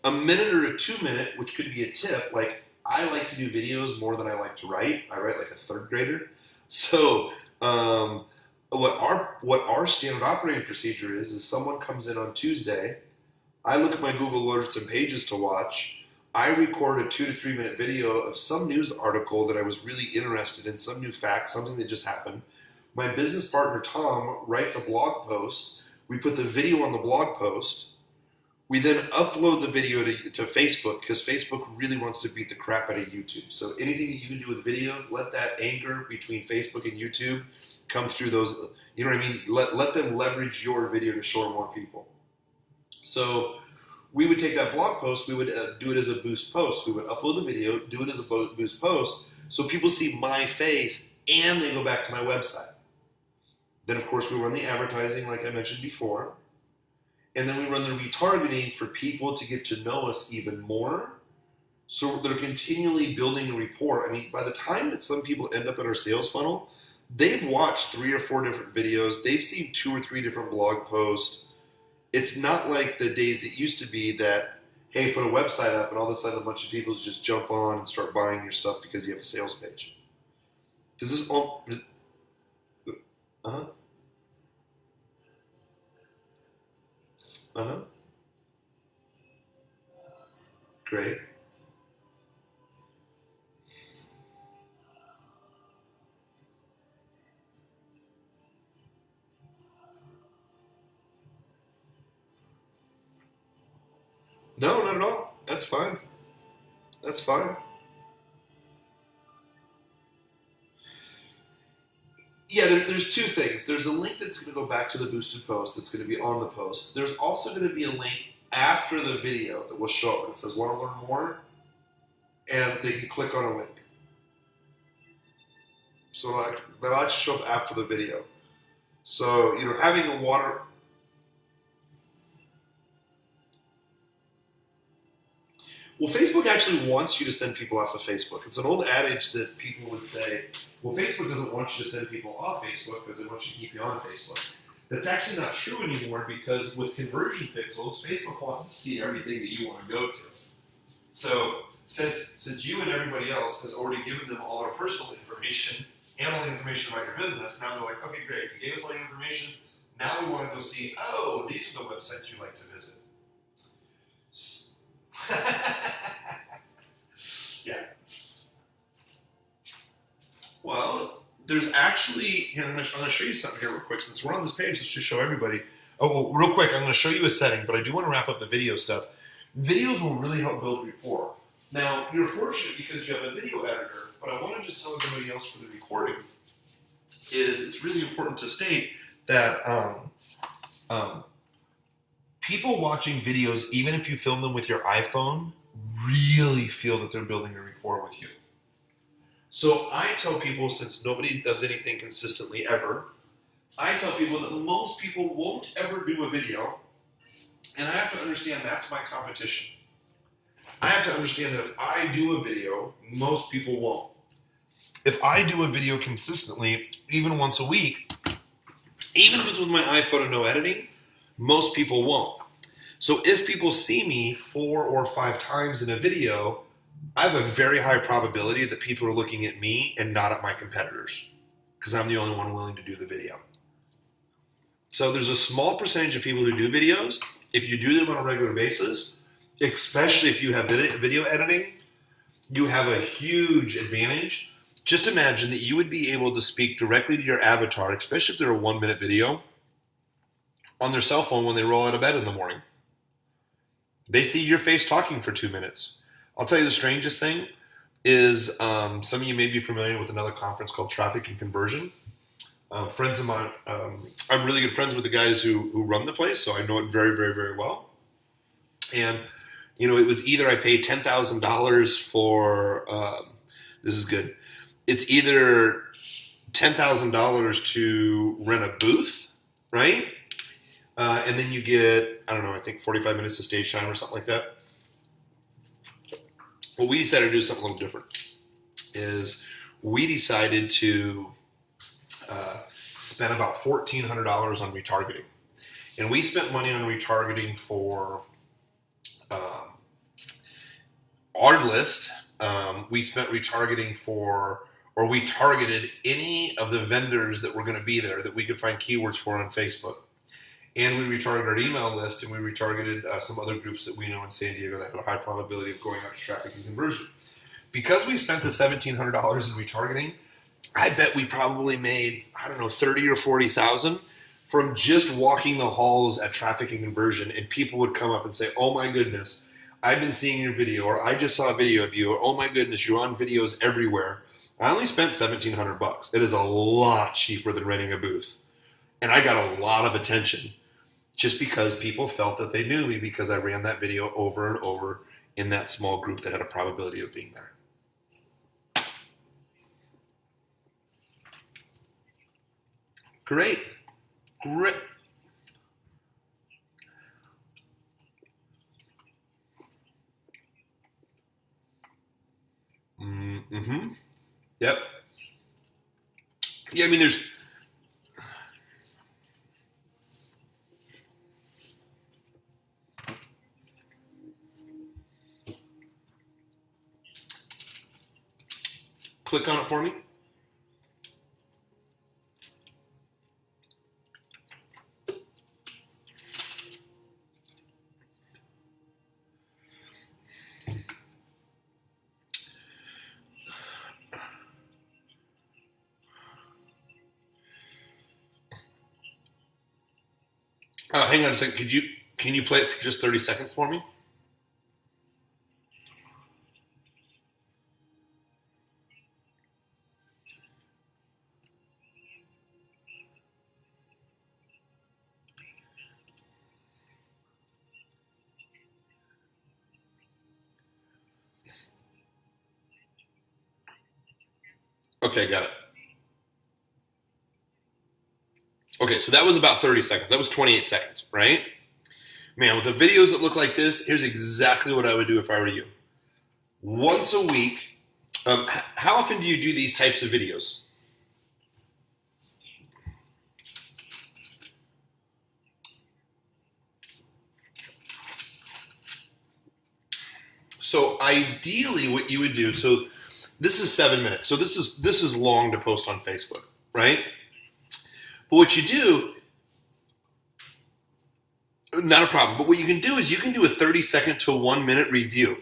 A minute or a 2 minute, which could be a tip, I like to do videos more than I like to write. I write like a third grader. So what our standard operating procedure is someone comes in on Tuesday, I look at my Google Alerts and pages to watch. I record a 2 to 3 minute video of some news article that I was really interested in, some new fact, something that just happened. My business partner, Tom, writes a blog post. We put the video on the blog post. We then upload the video to Facebook because Facebook really wants to beat the crap out of YouTube. So anything that you can do with videos, let that anger between Facebook and YouTube come through those, you know what I mean? Let them leverage your video to show more people. So we would take that blog post, we would do it as a boost post. We would upload the video, do it as a boost post, so people see my face and they go back to my website. Then, of course, we run the advertising like I mentioned before. And then we run the retargeting for people to get to know us even more. So they're continually building a rapport. I mean, by the time that some people end up in our sales funnel, they've watched 3 or 4 different videos. They've seen 2 or 3 different blog posts. It's not like the days it used to be that, hey, put a website up and all of a sudden a bunch of people just jump on and start buying your stuff because you have a sales page. Does this all... Uh-huh. Uh-huh. Great. No, not at all. That's fine. That's fine. Yeah, there's 2 things. There's a link that's going to go back to the boosted post that's going to be on the post. There's also going to be a link after the video that will show up. It says, want to learn more? And they can click on a link. So they'll actually show up after the video. So, having a water... Well, Facebook actually wants you to send people off of Facebook. It's an old adage that people would say, well, Facebook doesn't want you to send people off Facebook because they want you to keep you on Facebook. That's actually not true anymore because with conversion pixels, Facebook wants to see everything that you want to go to. So since you and everybody else has already given them all their personal information and all the information about your business, now they're like, okay, great, you gave us all your information. Now we want to go see, oh, these are the websites you like to visit. Yeah. Well, there's actually, here, I'm going to show you something here real quick. Since we're on this page, let's just show everybody. Oh, well, real quick, I'm going to show you a setting, but I do want to wrap up the video stuff. Videos will really help build rapport. Now, you're fortunate because you have a video editor, but I want to just tell everybody else for the recording is it's really important to state that people watching videos, even if you film them with your iPhone, really feel that they're building a rapport with you. So I tell people, since nobody does anything consistently ever, I tell people that most people won't ever do a video, and I have to understand that's my competition. I have to understand that if I do a video, most people won't. If I do a video consistently, even once a week, even if it's with my iPhone and no editing, most people won't. So if people see me 4 or 5 times in a video, I have a very high probability that people are looking at me and not at my competitors, because I'm the only one willing to do the video. So there's a small percentage of people who do videos. If you do them on a regular basis, especially if you have video editing, you have a huge advantage. Just imagine that you would be able to speak directly to your avatar, especially if they're a 1-minute video, on their cell phone when they roll out of bed in the morning. They see your face talking for 2 minutes. I'll tell you the strangest thing is some of you may be familiar with another conference called Traffic and Conversion. Friends of mine, I'm really good friends with the guys who run the place, so I know it very, very, very well. And, you know, it was either I paid $10,000 for, this is good, it's either $10,000 to rent a booth, right? And then you get, I don't know, I think 45 minutes of stage time or something like that. Well, we decided to do something a little different. Is we decided to spend about $1,400 on retargeting. And we spent money on retargeting for our list. We spent retargeting for, or we targeted any of the vendors that were going to be there that we could find keywords for on Facebook. And we retargeted our email list, and we retargeted some other groups that we know in San Diego that have a high probability of going out to traffic and conversion. Because we spent the $1,700 in retargeting, I bet we probably made, I don't know, 30 or 40,000 from just walking the halls at traffic and conversion, and people would come up and say, oh my goodness, I've been seeing your video, or I just saw a video of you, or oh my goodness, you're on videos everywhere. I only spent $1,700. It is a lot cheaper than renting a booth. And I got a lot of attention just because people felt that they knew me because I ran that video over and over in that small group that had a probability of being there. Great. Great. Mm-hmm. Yep. Yeah, I mean, there's... Click on it for me. Hang on a second. Can you play it for just 30 seconds for me? Okay, got it. Okay, so that was about 30 seconds. That was 28 seconds, right? Man, with the videos that look like this, here's exactly what I would do if I were you. Once a week, how often do you do these types of videos? So ideally what you would do, so this is 7 minutes. So this is long to post on Facebook, right? But what you do, not a problem. But what you can do is you can do a 30-second to 1 minute review.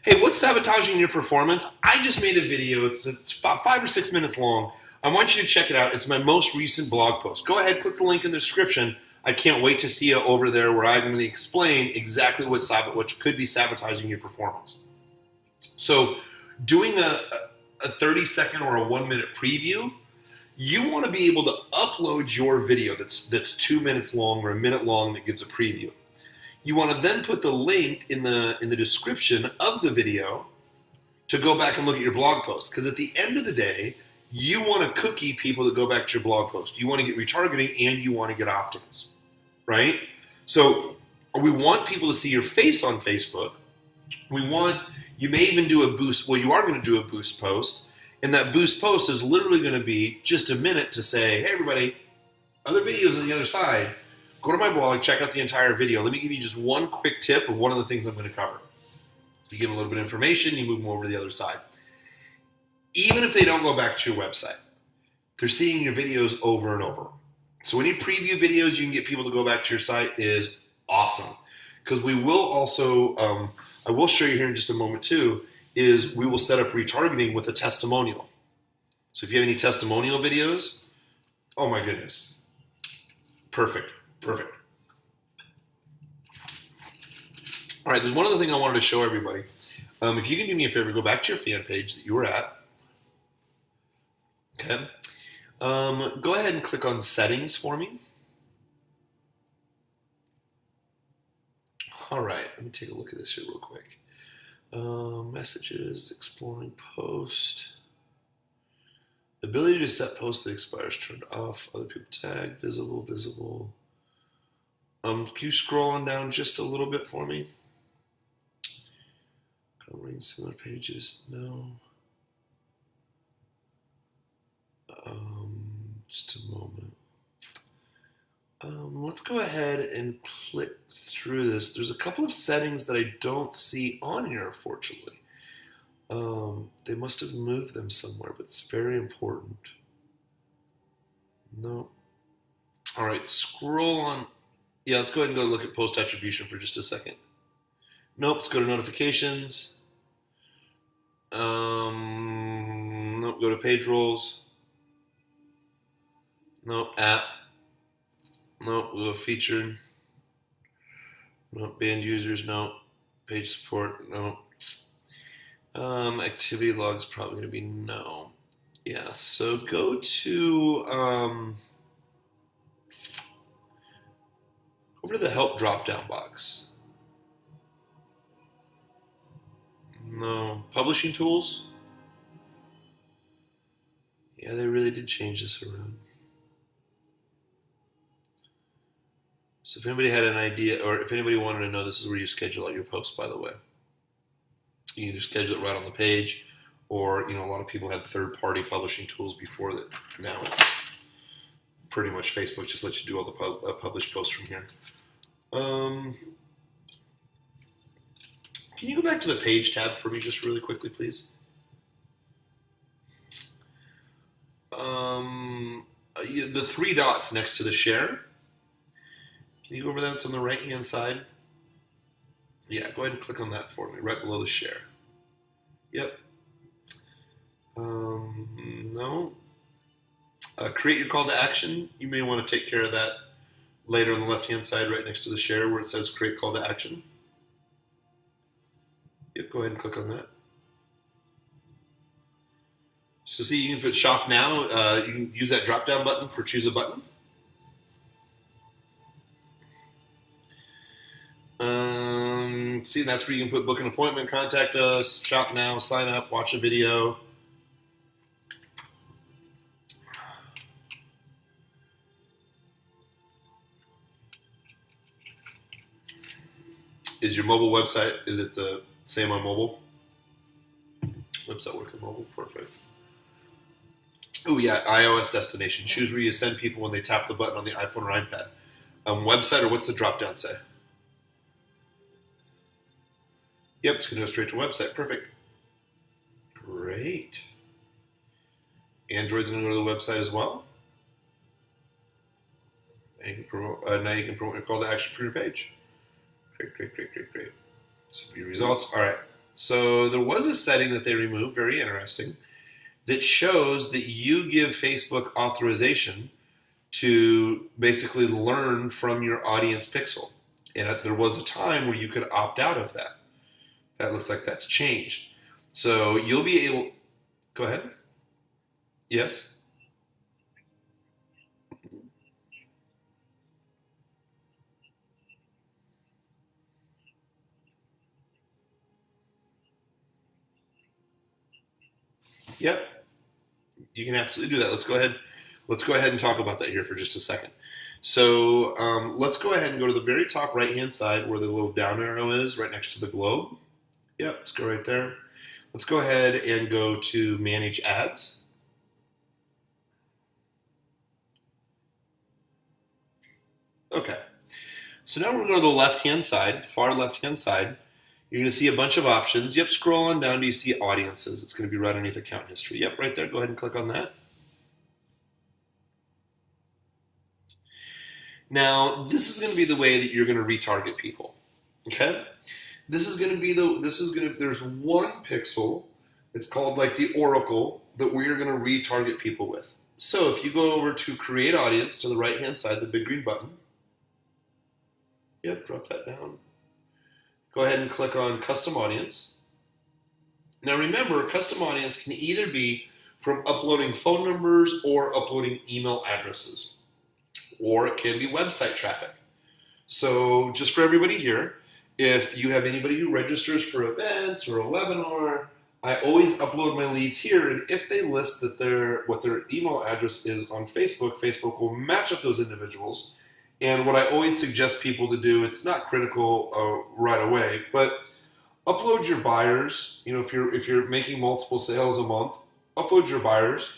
Hey, what's sabotaging your performance? I just made a video. It's about 5 or 6 minutes long. I want you to check it out. It's my most recent blog post. Go ahead, click the link in the description. I can't wait to see you over there where I'm going to explain exactly what could be sabotaging your performance. So doing a 30-second or a 1 minute preview, you want to be able to upload your video that's 2 minutes long or a minute long that gives a preview. You want to then put the link in the description of the video to go back and look at your blog post. Because at the end of the day, you want to cookie people that go back to your blog post. You want to get retargeting and you want to get opt-ins, right? So we want people to see your face on Facebook. You may even do a boost. Well, you are going to do a boost post. And that boost post is literally going to be just a minute to say, hey, everybody, other videos on the other side. Go to my blog, check out the entire video. Let me give you just one quick tip of one of the things I'm going to cover. You give them a little bit of information, you move them over to the other side. Even if they don't go back to your website, they're seeing your videos over and over. So any preview videos you can get people to go back to your site is awesome. Because we will also, I will show you here in just a moment too, is we will set up retargeting with a testimonial. So if you have any testimonial videos, oh my goodness, perfect. Perfect. All right, there's one other thing I wanted to show everybody. If you can do me a favor, go back to your fan page that you were at. Okay. Go ahead and click on settings for me. All right, let me take a look at this here real quick. Messages, exploring post. Ability to set post that expires turned off. Other people tag, visible. Can you scroll on down just a little bit for me? Covering similar pages, no. Just a moment. Let's go ahead and click through this. There's a couple of settings that I don't see on here, unfortunately. They must have moved them somewhere, but it's very important. No. All right, scroll on. Yeah, let's go ahead and go look at post attribution for just a second. Nope, let's go to notifications. Nope, go to page roles. Nope, app. Nope, we'll go featured. Nope, banned users. Nope, page support. Nope. Activity logs probably going to be no. Yeah, so go to over to the help drop-down box. No. Publishing tools? Yeah, they really did change this around. So if anybody had an idea, or if anybody wanted to know, this is where you schedule out your posts, by the way. You can either schedule it right on the page, or, a lot of people had third-party publishing tools before that. Now it's pretty much Facebook just lets you do all the published posts from here. Can you go back to the page tab for me just really quickly, please? The three dots next to the share. Can you go over that? It's on the right-hand side. Yeah, go ahead and click on that for me, right below the share. Yep. No. Create your call to action. You may want to take care of that later on the left-hand side, right next to the share where it says create call to action. Yep, go ahead and click on that. So see, you can put shop now. You can use that drop-down button for choose a button. See, that's where you can put book an appointment, contact us, shop now, sign up, watch a video. Is your mobile website, is it the same on mobile? Website work on mobile, perfect. Oh yeah, iOS destination. Choose where you send people when they tap the button on the iPhone or iPad. Website, or what's the drop down say? Yep, it's going to go straight to website. Perfect. Great. Android's going to go to the website as well. And you can promote, now you can promote your call to action for your page. Great. So view results. All right. So there was a setting that they removed, very interesting, that shows that you give Facebook authorization to basically learn from your audience pixel. And there was a time where you could opt out of that. That looks like that's changed. So you'll be able, go ahead. Yes? Yep. You can absolutely do that. Let's go ahead. Let's go ahead and talk about that here for just a second. So let's go ahead and go to the very top right-hand side where the little down arrow is, right next to the globe. Yep, let's go right there. Let's go ahead and go to Manage Ads. Okay. So now we're going to go to the left-hand side, far left-hand side. You're going to see a bunch of options. Yep, scroll on down to you see audiences. It's going to be right underneath account history. Yep, right there. Go ahead and click on that. Now, this is going to be the way that you're going to retarget people. Okay? There's one pixel, it's called like the Oracle, that we're going to retarget people with. So if you go over to Create Audience to the right-hand side, the big green button. Yep, drop that down. Go ahead and click on Custom Audience. Now remember, Custom Audience can either be from uploading phone numbers or uploading email addresses, or it can be website traffic. So just for everybody here, if you have anybody who registers for events or a webinar, I always upload my leads here, and if they list that what their email address is on Facebook, Facebook will match up those individuals. And what I always suggest people to do, it's not critical right away, but upload your buyers. You know, if you're making multiple sales a month, upload your buyers.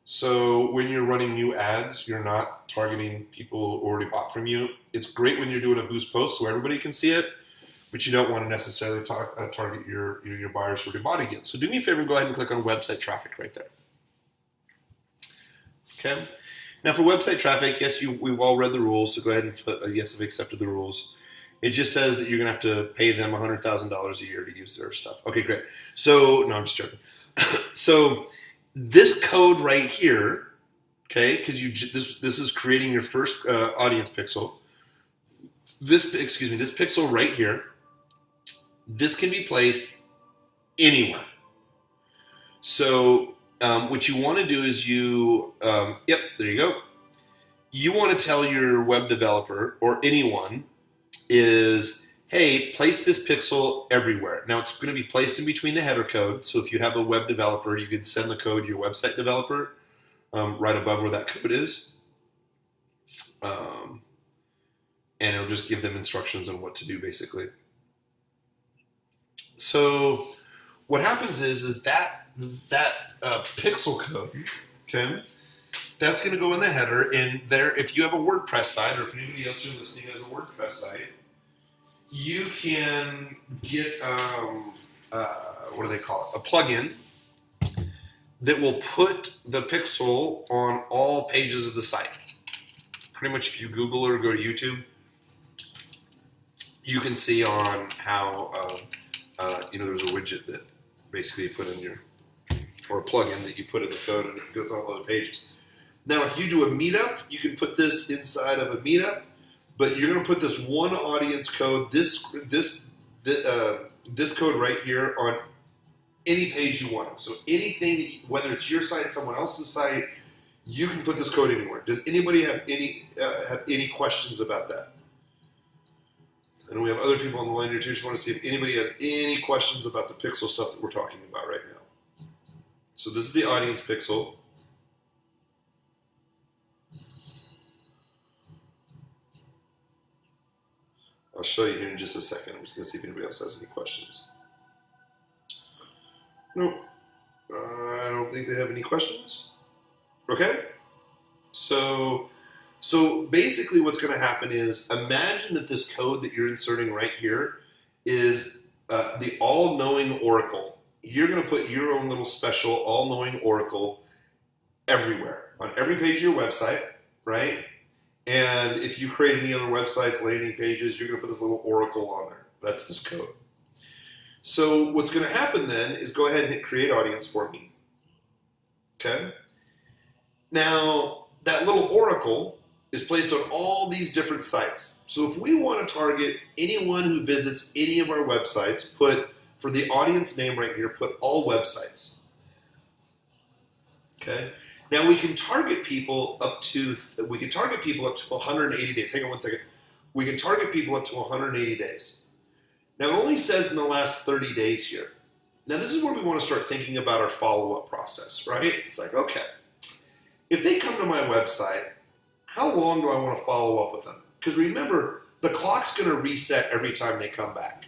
So when you're running new ads, you're not targeting people who already bought from you. It's great when you're doing a boost post so everybody can see it, but you don't want to necessarily target your buyers who already bought again. So do me a favor and go ahead and click on website traffic right there. Okay. Now for website traffic, yes, we've all read the rules, so go ahead and put yes, I've accepted the rules. It just says that you're going to have to pay them $100,000 a year to use their stuff. Okay, great. So, no, I'm just joking. So this code right here, okay, because this is creating your first audience pixel. This pixel right here, this can be placed anywhere. So what you want to do is yep, there you go. You want to tell your web developer or anyone is, hey, place this pixel everywhere. Now it's going to be placed in between the header code. So if you have a web developer, you can send the code to your website developer right above where that code is. And it'll just give them instructions on what to do basically. So what happens is that pixel code, okay, that's going to go in the header, and there, if you have a WordPress site, or if anybody else who's listening has a WordPress site, you can get what do they call it? A plugin that will put the pixel on all pages of the site. Pretty much, if you Google or go to YouTube, you can see on how there's a widget that basically you put in your, or a plugin that you put in the code and it goes on all the pages. Now, if you do a meetup, you can put this inside of a meetup, but you're going to put this one audience code, this code right here on any page you want. So anything, whether it's your site, someone else's site, you can put this code anywhere. Does anybody have any questions about that? I know we have other people on the line here too. Just want to see if anybody has any questions about the pixel stuff that we're talking about right now. So this is the audience pixel. I'll show you here in just a second. I'm just going to see if anybody else has any questions. Nope. I don't think they have any questions. Okay. So basically what's going to happen is, imagine that this code that you're inserting right here is the all-knowing oracle. You're going to put your own little special all-knowing oracle everywhere, on every page of your website, right? And if you create any other websites, landing pages, you're going to put this little oracle on there. That's this code. So what's going to happen then is go ahead and hit create audience for me. Okay? Now, that little oracle is placed on all these different sites. So if we want to target anyone who visits any of our websites, put, for the audience name right here, put all websites. Okay? Now we can target people up to 180 days. Hang on one second. We can target people up to 180 days. Now it only says in the last 30 days here. Now this is where we want to start thinking about our follow-up process, right? It's like, okay, if they come to my website, how long do I want to follow up with them? Because remember, the clock's going to reset every time they come back.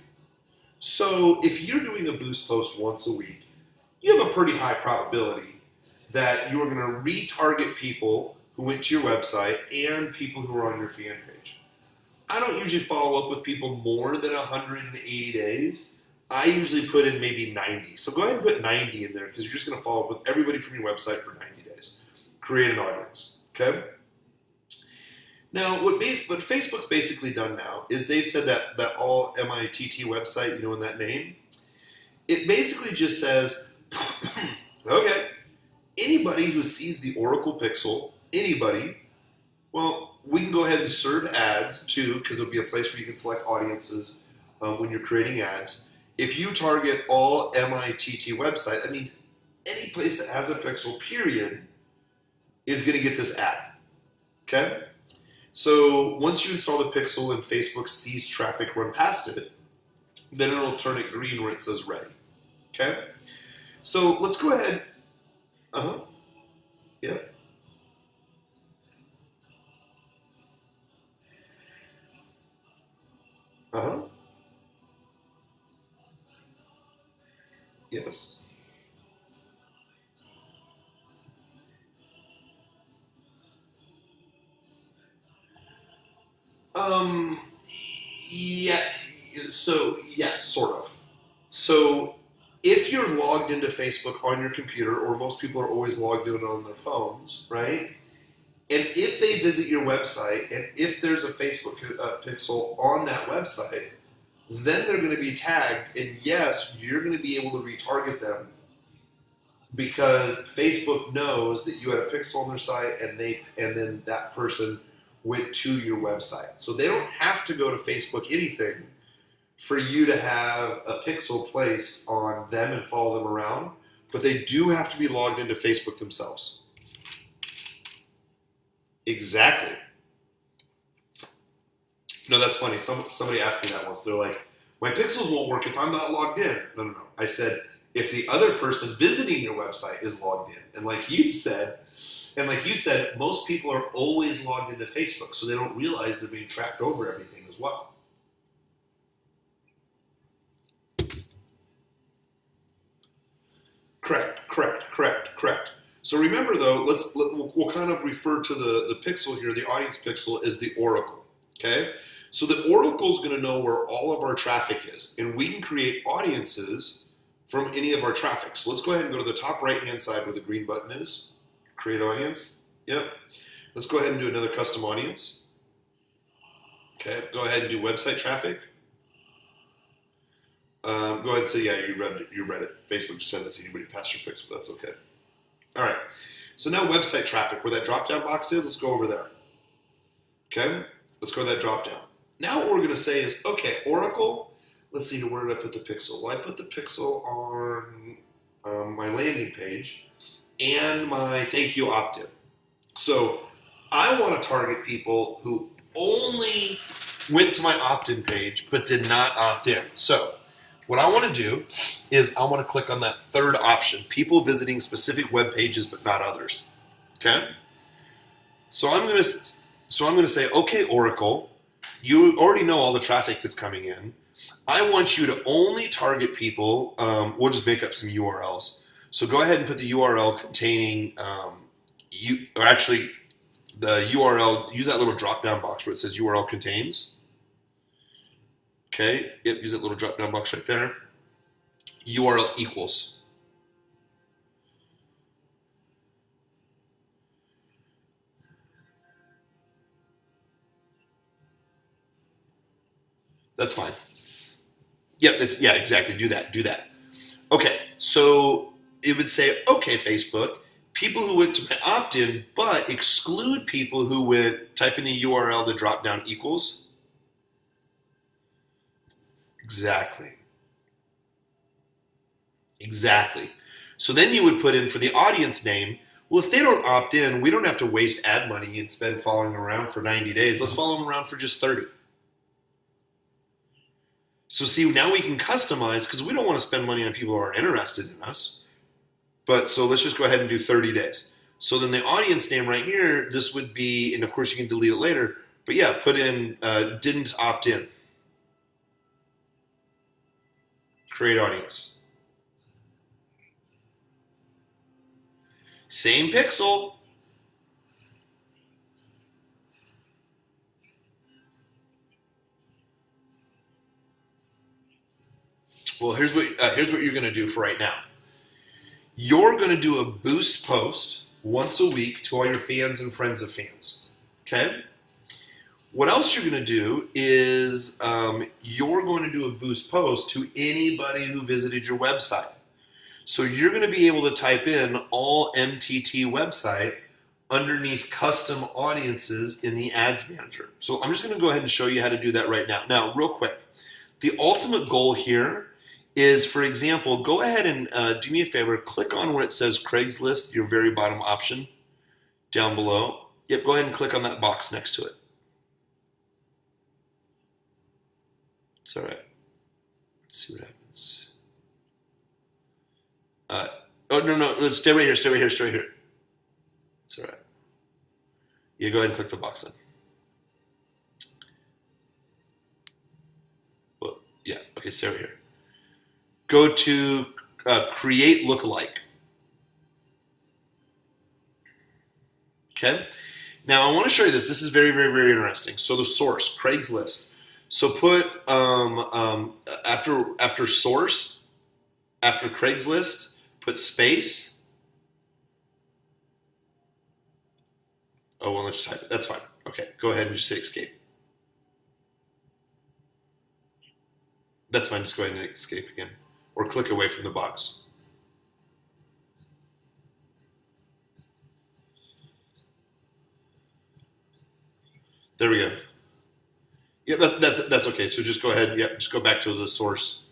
So if you're doing a boost post once a week, you have a pretty high probability that you're going to retarget people who went to your website and people who are on your fan page. I don't usually follow up with people more than 180 days. I usually put in maybe 90. So go ahead and put 90 in there because you're just going to follow up with everybody from your website for 90 days. Create an audience, okay? Now, what Facebook's basically done now is they've said that all MITT website, in that name, it basically just says, okay, anybody who sees the Oracle Pixel, anybody, well, we can go ahead and serve ads too, because it'll be a place where you can select audiences when you're creating ads. If you target all MITT website, that means any place that has a pixel, period, is going to get this ad. Okay? So once you install the pixel and Facebook sees traffic run past it, then it'll turn it green where it says ready. Okay? So let's go ahead. Yeah. Yes. Yeah. So yes, sort of. So if you're logged into Facebook on your computer, or most people are always logged in on their phones, right? And if they visit your website, and if there's a Facebook pixel on that website, then they're going to be tagged, and yes, you're going to be able to retarget them because Facebook knows that you had a pixel on their site, and then that person went to your website. So they don't have to go to Facebook anything for you to have a pixel placed on them and follow them around, but they do have to be logged into Facebook themselves. Exactly. No, that's funny. Somebody asked me that once. They're like, my pixels won't work if I'm not logged in. No. I said, if the other person visiting your website is logged in. And like you said, most people are always logged into Facebook, so they don't realize they're being tracked over everything as well. Correct. So remember though, we'll kind of refer to the pixel here, the audience pixel, as the oracle, okay? So the oracle is going to know where all of our traffic is, and we can create audiences from any of our traffic. So let's go ahead and go to the top right-hand side where the green button is. Create audience. Yep. Let's go ahead and do another custom audience. Okay, go ahead and do website traffic. Go ahead and say, yeah, you read it. Facebook just said this, anybody past your pixel, but that's okay. All right, so now website traffic, where that drop-down box is, let's go over there. Okay, let's go to that drop-down. Now what we're going to say is, okay, Oracle, let's see, where did I put the pixel? Well, I put the pixel on my landing page and my thank you opt-in. So I want to target people who only went to my opt-in page but did not opt in. So what I want to do is I want to click on that third option, people visiting specific web pages but not others. Okay? So I'm going to say, okay, Oracle, you already know all the traffic that's coming in. I want you to only target people. We'll just make up some URLs. So go ahead and put the URL containing the URL. Use that little drop-down box where it says URL contains. Okay, yep, use that little drop down box right there. URL equals. That's fine. Yep, yeah, exactly. Do that. Okay, so it would say, okay, Facebook, people who went to my opt-in, but exclude people who went, type in the URL, the drop down equals. Exactly. So then you would put in for the audience name, well, if they don't opt in, we don't have to waste ad money and spend following them around for 90 days. Let's follow them around for just 30. So see, now we can customize because we don't want to spend money on people who are interested in us. But so let's just go ahead and do 30 days. So then the audience name right here, this would be, and of course you can delete it later, but yeah, put in didn't opt in. Create audience. Same pixel. Well, here's what you're going to do for right now. You're going to do a boost post once a week to all your fans and friends of fans. Okay? What else you're going to do is you're going to do a boost post to anybody who visited your website. So you're going to be able to type in all MTT website underneath custom audiences in the ads manager. So I'm just going to go ahead and show you how to do that right now. Now, real quick, the ultimate goal here is, for example, go ahead and do me a favor, click on where it says Craigslist, your very bottom option down below. Yep, go ahead and click on that box next to it. It's all right. Let's see what happens. Oh, no, let's stay right here. It's all right. Yeah, go ahead and click the box then. Well, yeah, okay, stay right here. Go to create lookalike. Okay. Now I want to show you this. This is very, very, very interesting. So the source, Craigslist. So put after source, after Craigslist, put space. Oh, well, let's type it. That's fine. Okay, go ahead and just hit escape. That's fine. Just go ahead and hit escape again, or click away from the box. There we go. Yeah, that's okay. So just go ahead. Yeah, just go back to the source.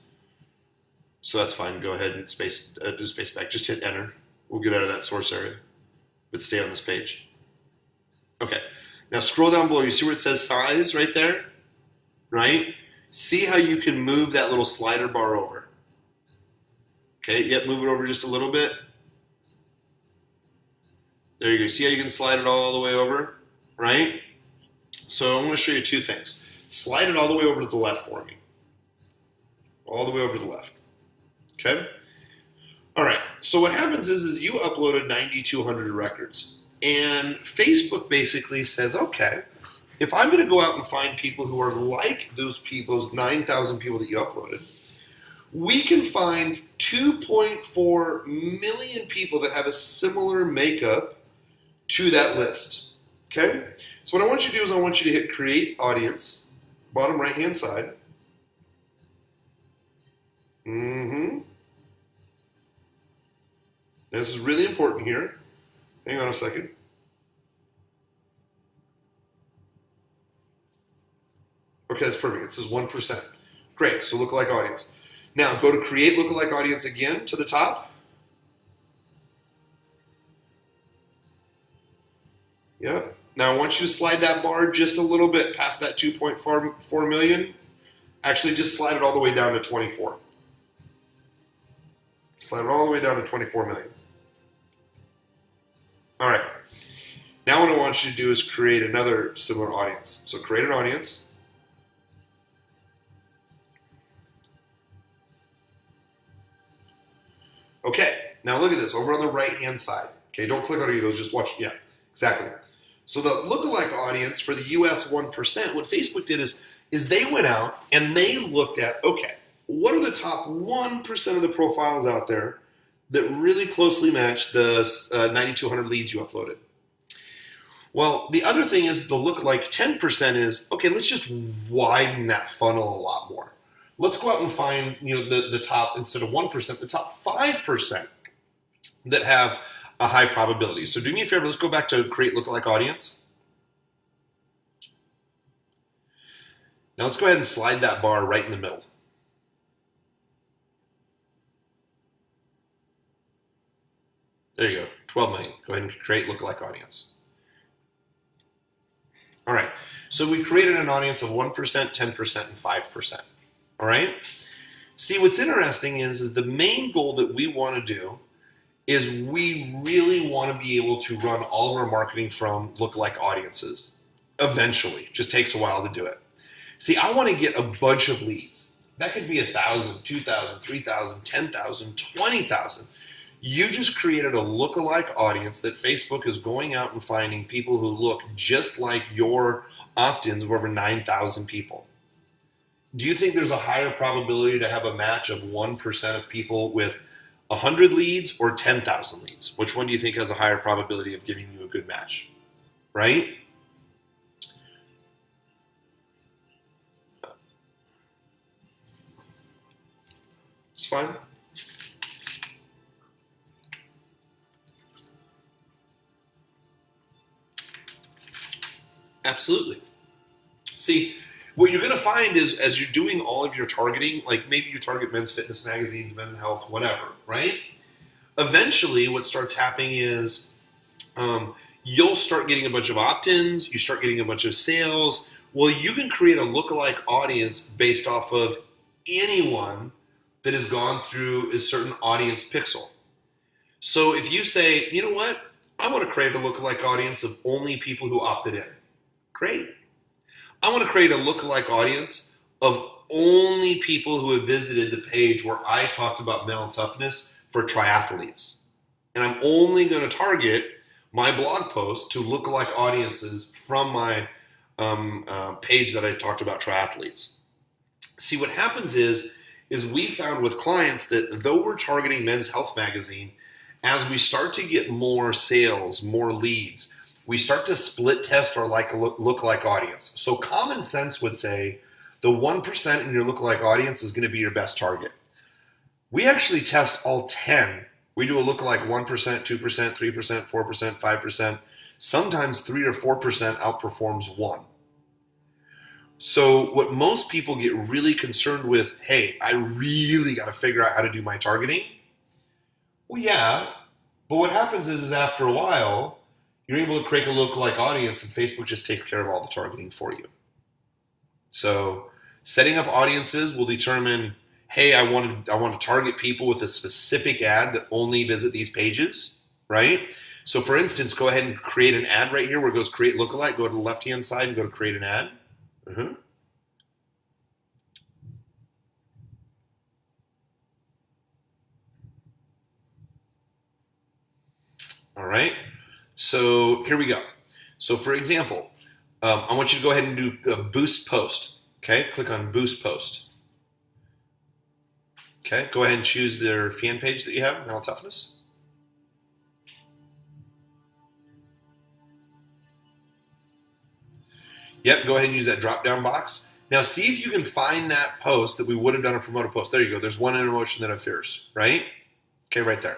So that's fine. Go ahead and do space back. Just hit enter. We'll get out of that source area, but stay on this page. Okay. Now scroll down below. You see where it says size right there? Right? See how you can move that little slider bar over. Okay, yep, move it over just a little bit. There you go. See how you can slide it all the way over? Right? So I'm going to show you two things. Slide it all the way over to the left for me. All the way over to the left. Okay? All right. So what happens is you uploaded 9,200 records. And Facebook basically says, okay, if I'm going to go out and find people who are like those people, those 9,000 people that you uploaded, we can find 2.4 million people that have a similar makeup to that list. Okay? So what I want you to do is I want you to hit Create Audience, bottom right-hand side. This is really important here. Hang on a second. Okay, that's perfect. It says 1%. Great, so lookalike audience. Now go to Create Lookalike Audience again to the top. Yeah. Now I want you to slide that bar just a little bit past that 2.4 million. Actually, just slide it all the way down to 24. Slide it all the way down to 24 million. All right. Now what I want you to do is create another similar audience. So create an audience. Okay, now look at this, over on the right-hand side. Okay, don't click on any of those, just watch, yeah, exactly. So the lookalike audience for the US 1%, what Facebook did is is they went out and they looked at, okay, what are the top 1% of the profiles out there that really closely match the 9,200 leads you uploaded? Well, the other thing is the lookalike 10% is, okay, let's just widen that funnel a lot more. Let's go out and find, the top, instead of 1%, the top 5% that have a high probability. So do me a favor, let's go back to create lookalike audience. Now let's go ahead and slide that bar right in the middle. There you go, 12 million. Go ahead and create lookalike audience. All right, so we created an audience of 1%, 10%, and 5%. All right? See, what's interesting is the main goal that we want to do is we really want to be able to run all of our marketing from lookalike audiences. Eventually, just takes a while to do it. See, I want to get a bunch of leads. That could be 1,000, 2,000, 3,000, 10,000, 20,000. You just created a lookalike audience that Facebook is going out and finding people who look just like your opt-ins of over 9,000 people. Do you think there's a higher probability to have a match of 1% of people with 100 leads or 10,000 leads? Which one do you think has a higher probability of giving you a good match? Right? It's fine. Absolutely. See, what you're going to find is as you're doing all of your targeting, like maybe you target men's fitness magazines, men's health, whatever, right? Eventually what starts happening is you'll start getting a bunch of opt-ins, you start getting a bunch of sales. Well, you can create a lookalike audience based off of anyone that has gone through a certain audience pixel. So if you say, you know what, I want to create a lookalike audience of only people who opted in. Great. I want to create a lookalike audience of only people who have visited the page where I talked about mental toughness for triathletes. And I'm only going to target my blog post to lookalike audiences from my page that I talked about triathletes. See, what happens is we found with clients that though we're targeting Men's Health Magazine, as we start to get more sales, more leads, we start to split test our lookalike audience. So common sense would say the 1% in your lookalike audience is going to be your best target. We actually test all 10. We do a lookalike 1%, 2%, 3%, 4%, 5%. Sometimes 3 or 4% outperforms 1. So what most people get really concerned with, hey, I really got to figure out how to do my targeting. Well, yeah, but what happens is after a while, you're able to create a lookalike audience and Facebook just takes care of all the targeting for you. So setting up audiences will determine, hey, I want to target people with a specific ad that only visit these pages, right? So for instance, go ahead and create an ad right here where it goes create lookalike, go to the left-hand side and go to create an ad. All right, so here we go. So for example, I want you to go ahead and do a boost post. Okay, click on boost post. Okay, go ahead and choose their fan page that you have, mental toughness. Yep, go ahead and use that drop-down box. Now see if you can find that post that we would have done a promoted post. There you go. There's one inner motion that have fears, right? Okay, right there.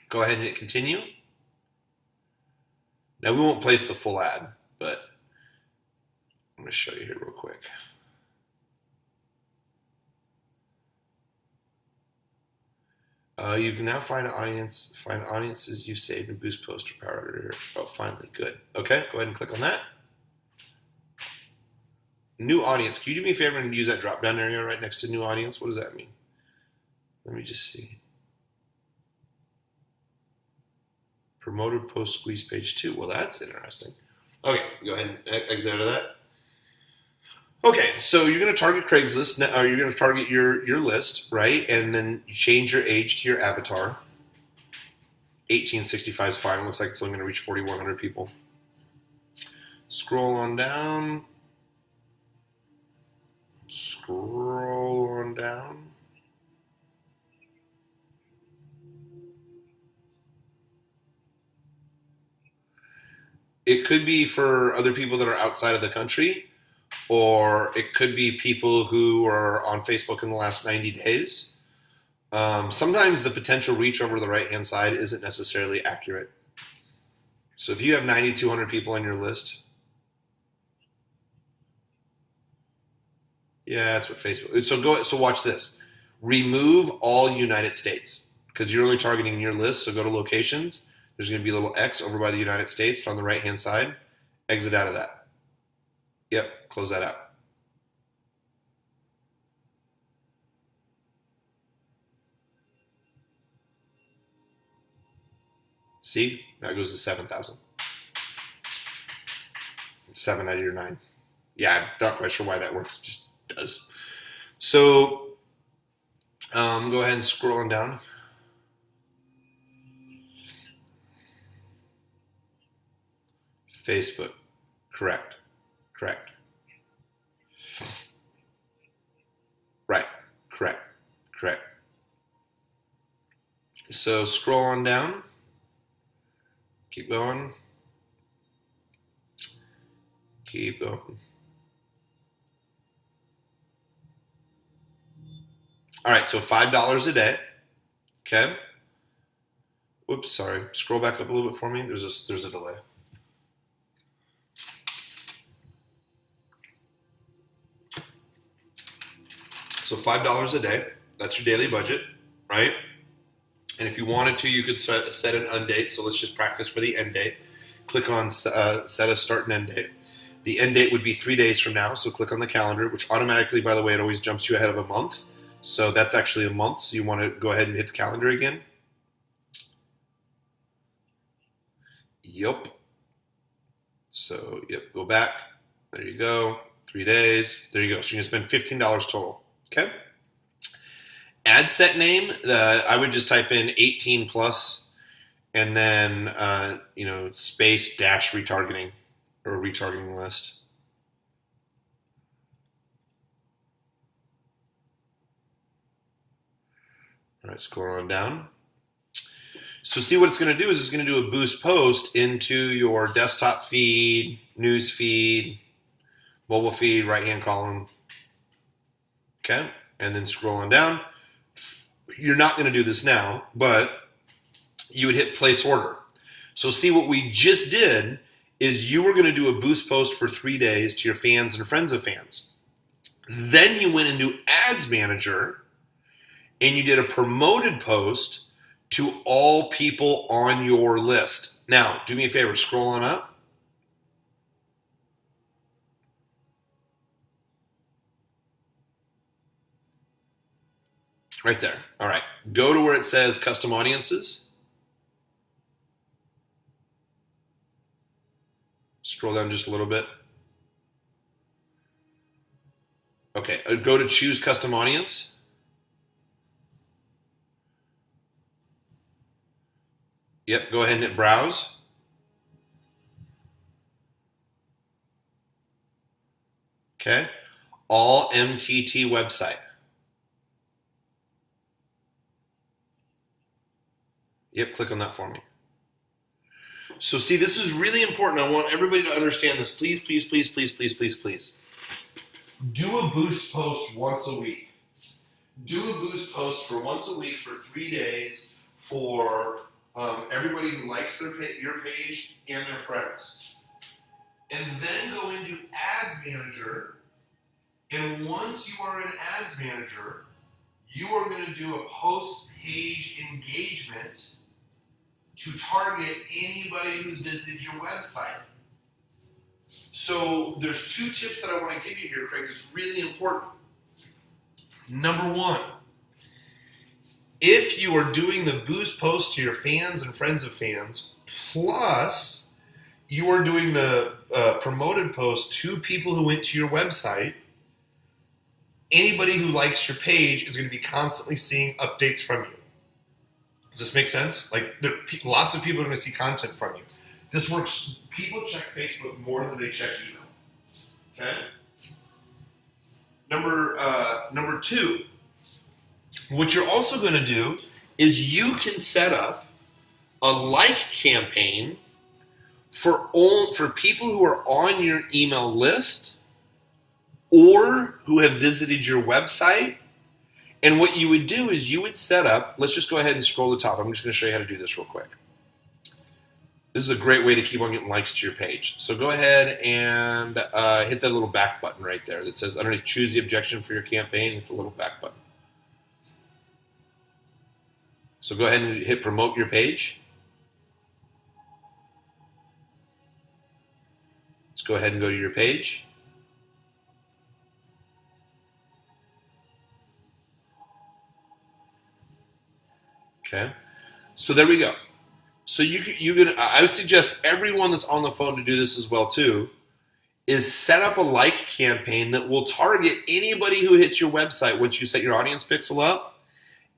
Go ahead and hit continue. Now we won't place the full ad, but I'm going to show you here real quick. You can now find audiences you've saved and boost poster power here. Oh, finally, good. Okay, go ahead and click on that. New audience. Can you do me a favor and use that drop-down area right next to new audience? What does that mean? Let me just see. Promoted post squeeze page 2. Well, that's interesting. Okay, go ahead and exit out of that. Okay, so you're going to target Craigslist, or you're going to target your list, right? And then you change your age to your avatar. 1865 is fine. Looks like it's only going to reach 4,100 people. Scroll on down. Scroll on down. It could be for other people that are outside of the country, or it could be people who are on Facebook in the last 90 days. Sometimes the potential reach over the right-hand side isn't necessarily accurate. So if you have 9,200 people on your list, yeah, that's what Facebook. So watch this. Remove all United States because you're only targeting your list. So go to locations. There's going to be a little X over by the United States on the right-hand side. Exit out of that. Yep, close that out. See, that goes to 7,000. 7 out of your 9. Yeah, I'm not quite sure why that works. It just does. So go ahead and scroll on down. Facebook. Correct. Right. Correct. So scroll on down. Keep going. All right, so $5 a day. Okay. Whoops, sorry. Scroll back up a little bit for me. There's a delay. So $5 a day. That's your daily budget, right? And if you wanted to, you could set an end date. So let's just practice for the end date. Click on set a start and end date. The end date would be 3 days from now. So click on the calendar, which automatically, by the way, it always jumps you ahead of a month. So that's actually a month. So you want to go ahead and hit the calendar again. Yep. So, go back. There you go. 3 days. There you go. So you're going to spend $15 total. Okay. Ad set name, I would just type in 18 plus and then, space dash retargeting or retargeting list. All right, scroll on down. So see what it's going to do is it's going to do a boost post into your desktop feed, news feed, mobile feed, right-hand column. Okay, and then scroll on down. You're not going to do this now, but you would hit place order. So see what we just did is you were going to do a boost post for 3 days to your fans and friends of fans. Then you went into Ads Manager and you did a promoted post to all people on your list. Now, do me a favor, scroll on up. Right there. All right. Go to where it says custom audiences. Scroll down just a little bit. Okay. Go to choose custom audience. Yep. Go ahead and hit browse. Okay. All MTT website. Yep, click on that for me. So see, this is really important. I want everybody to understand this. Please. Do a boost post once a week. Do a boost post for once a week for 3 days for everybody who likes your page and their friends. And then go into Ads Manager. And once you are in Ads Manager, you are going to do a post-page engagement to target anybody who's visited your website. So there's 2 tips that I want to give you here, Craig. It's really important. Number 1, if you are doing the boost post to your fans and friends of fans, plus you are doing the promoted post to people who went to your website, anybody who likes your page is going to be constantly seeing updates from you. Does this make sense? Like, lots of people are going to see content from you. This works. People check Facebook more than they check email. Okay? Number two, what you're also going to do is you can set up a like campaign for people who are on your email list or who have visited your website. And what you would do is you would set up, let's just go ahead and scroll to the top. I'm just going to show you how to do this real quick. This is a great way to keep on getting likes to your page. So go ahead and hit that little back button right there that says underneath choose the objection for your campaign. Hit the little back button. So go ahead and hit promote your page. Let's go ahead and go to your page. Okay, so there we go. So I would suggest everyone that's on the phone to do this as well too, is set up a like campaign that will target anybody who hits your website once you set your audience pixel up,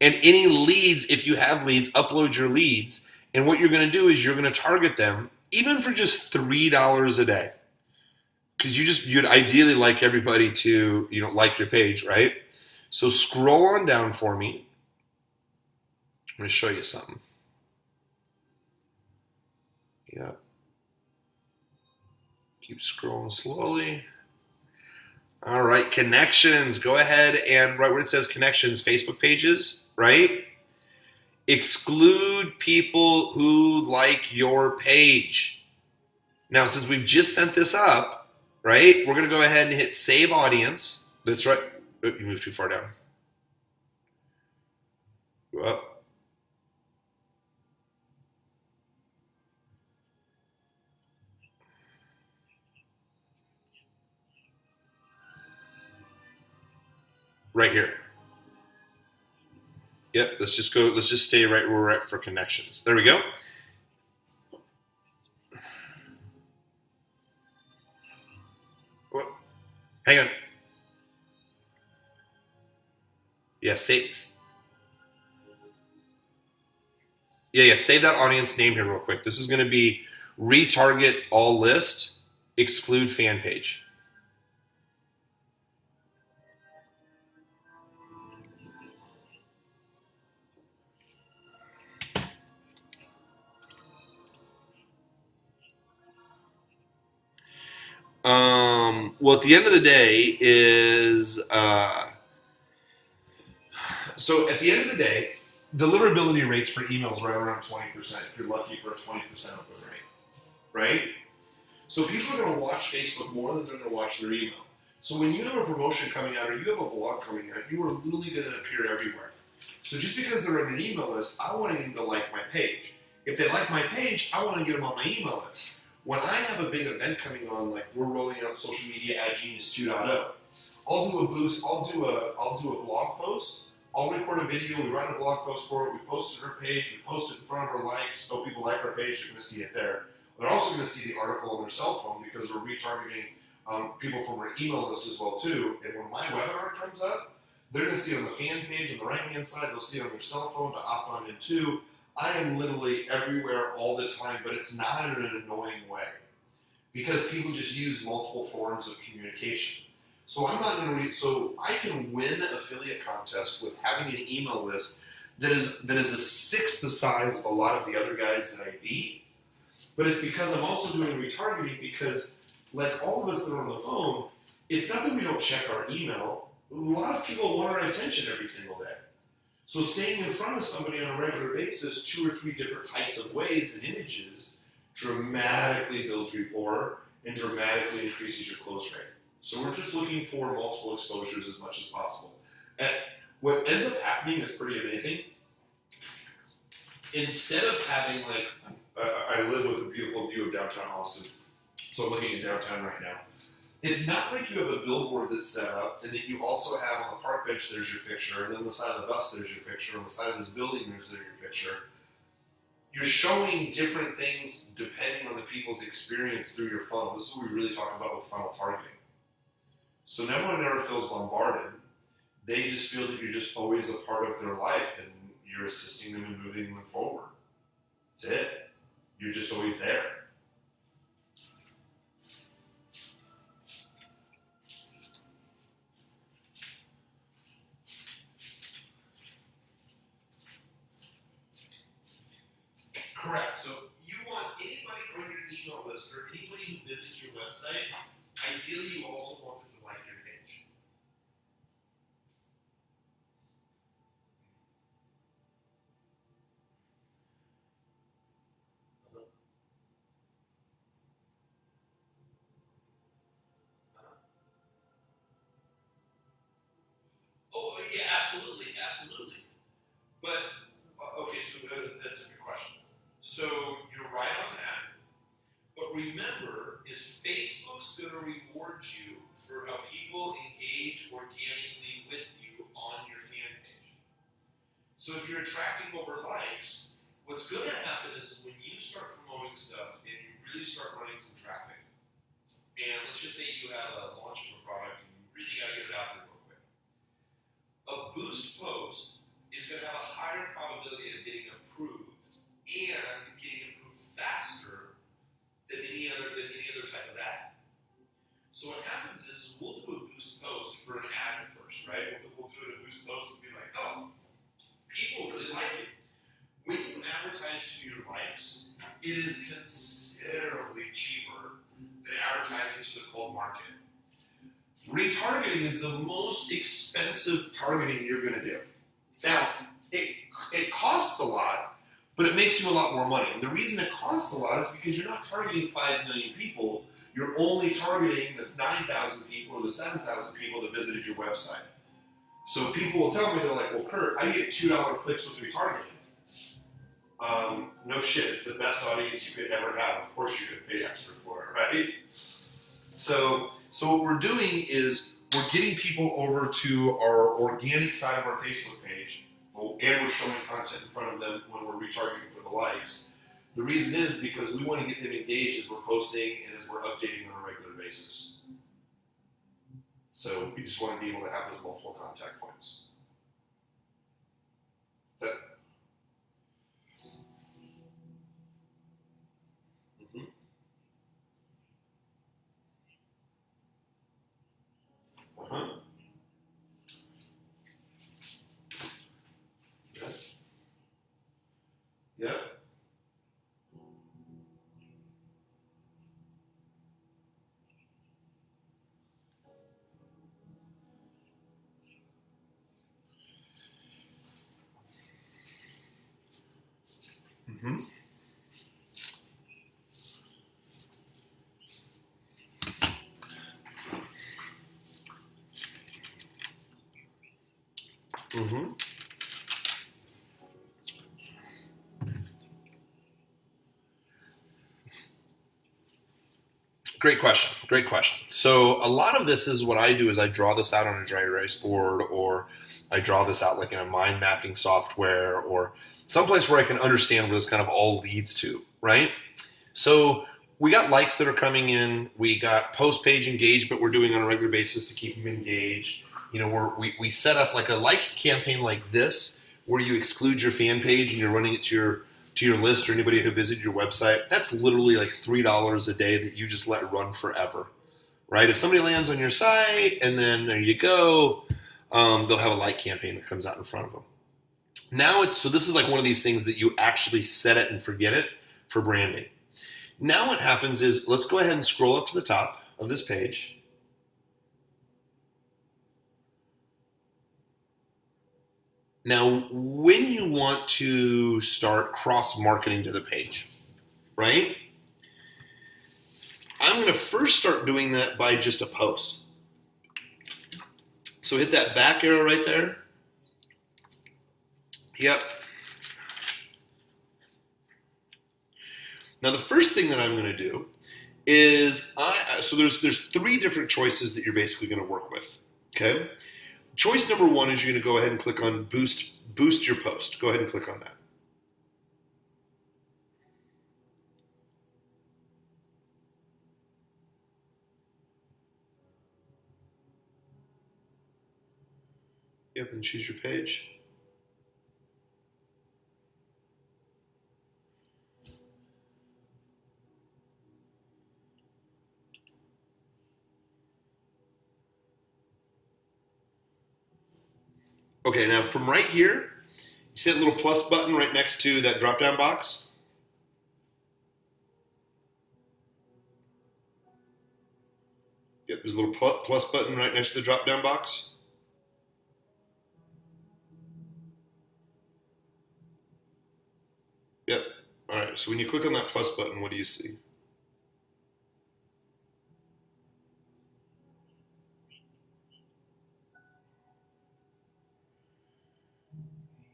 and any leads, if you have leads, upload your leads. And what you're going to do is you're going to target them even for just $3 a day, because you'd ideally like everybody to like your page, right? So scroll on down for me. I'm going to show you something. Yeah. Keep scrolling slowly. All right, connections. Go ahead and right where it says connections, Facebook pages, right? Exclude people who like your page. Now, since we've just sent this up, right, we're going to go ahead and hit save audience. That's right. Oh, you moved too far down. Go up. Right here. Yep, let's just stay right where we're at for connections. There we go. Oh, hang on. Yeah, save. Yeah, save that audience name here real quick. This is going to be retarget all list, exclude fan page. Well, at the end of the day is, so at the end of the day, deliverability rates for emails right around 20% if you're lucky for a 20% open rate, right? So people are going to watch Facebook more than they're going to watch their email. So when you have a promotion coming out or you have a blog coming out, you are literally going to appear everywhere. So just because they're on an email list, I want them to like my page. If they like my page, I want to get them on my email list. When I have a big event coming on, like we're rolling out social media at Genius 2.0, I'll do a boost. I'll do a blog post. I'll record a video. We write a blog post for it. We post it on our page. We post it in front of our likes. So people like our page. They're going to see it there. They're also going to see the article on their cell phone because we're retargeting people from our email list as well too. And when my webinar comes up, they're going to see it on the fan page on the right-hand side. They'll see it on their cell phone to opt on in too. I am literally everywhere all the time, but it's not in an annoying way because people just use multiple forms of communication. So I'm not going to so I can win an affiliate contest with having an email list that is a sixth the size of a lot of the other guys that I beat. But it's because I'm also doing retargeting because, like all of us that are on the phone, it's not that we don't check our email. A lot of people want our attention every single day. So staying in front of somebody on a regular basis, 2 or 3 different types of ways and images dramatically builds rapport and dramatically increases your close rate. So we're just looking for multiple exposures as much as possible. And what ends up happening is pretty amazing. Instead of having like, I live with a beautiful view of downtown Austin, so I'm looking at downtown right now. It's not like you have a billboard that's set up and that you also have on the park bench, there's your picture, and then on the side of the bus, there's your picture, on the side of this building, there's your picture. You're showing different things depending on the people's experience through your funnel. This is what we really talk about with funnel targeting. So no one ever feels bombarded. They just feel that you're just always a part of their life and you're assisting them and moving them forward. That's it. You're just always there. website, ideally you also want them to like your page. Oh, yeah, absolutely, absolutely. But, okay, so that's a good question. So you're right on that. But remember, is Facebook's going to reward you for how people engage organically with you on your fan page. So if you're attracting over likes, what's going to happen is when you start promoting stuff and you really start running some traffic, and let's just say you have a launch of a product and you really got to get it out there real quick. A boost post is going to have a higher probability of getting approved and getting approved faster than any other type of ad. So what happens is we'll do a boost post for an ad first, right? We'll do a boost post and be like, oh, people really like it. When you advertise to your likes, it is considerably cheaper than advertising to the cold market. Retargeting is the most expensive targeting you're going to do. Now, it costs a lot, but it makes you a lot more money. And the reason it costs a lot is because you're not targeting 5 million people. You're only targeting the 9,000 people or the 7,000 people that visited your website. So people will tell me, they're like, well, Kurt, I get $2 clicks with retargeting. No shit, it's the best audience you could ever have. Of course you're going to pay extra for it, right? So what we're doing is we're getting people over to our organic side of our Facebook page, and we're showing content in front of them when we're retargeting for the likes. The reason is because we want to get them engaged as we're posting and as we're updating on a regular basis. So we just want to be able to have those multiple contact points. That. Uh-huh. Yeah. Yeah. Mm-hmm. Mm-hmm. Great question. Great question. So a lot of this is what I do is I draw this out on a dry erase board, or I draw this out like in a mind mapping software, or someplace where I can understand where this kind of all leads to, right? So we got likes that are coming in. We got post page engagement we're doing on a regular basis to keep them engaged. You know, we set up like a like campaign like this, where you exclude your fan page and you're running it to your list or anybody who visited your website. That's literally like $3 a day that you just let run forever, right? If somebody lands on your site and then there you go, they'll have a like campaign that comes out in front of them. Now so this is like one of these things that you actually set it and forget it for branding. Now what happens is, let's go ahead and scroll up to the top of this page. Now, when you want to start cross-marketing to the page, right? I'm going to first start doing that by just a post. So hit that back arrow right there. Yep. Now, the first thing that I'm going to do is, so there's 3 different choices that you're basically going to work with, okay? Choice number 1 is you're going to go ahead and click on boost your post. Go ahead and click on that. Yep, and choose your page. Okay, now from right here, you see that little plus button right next to that drop-down box? Yep, there's a little plus button right next to the drop-down box. Yep. All right, so when you click on that plus button, what do you see?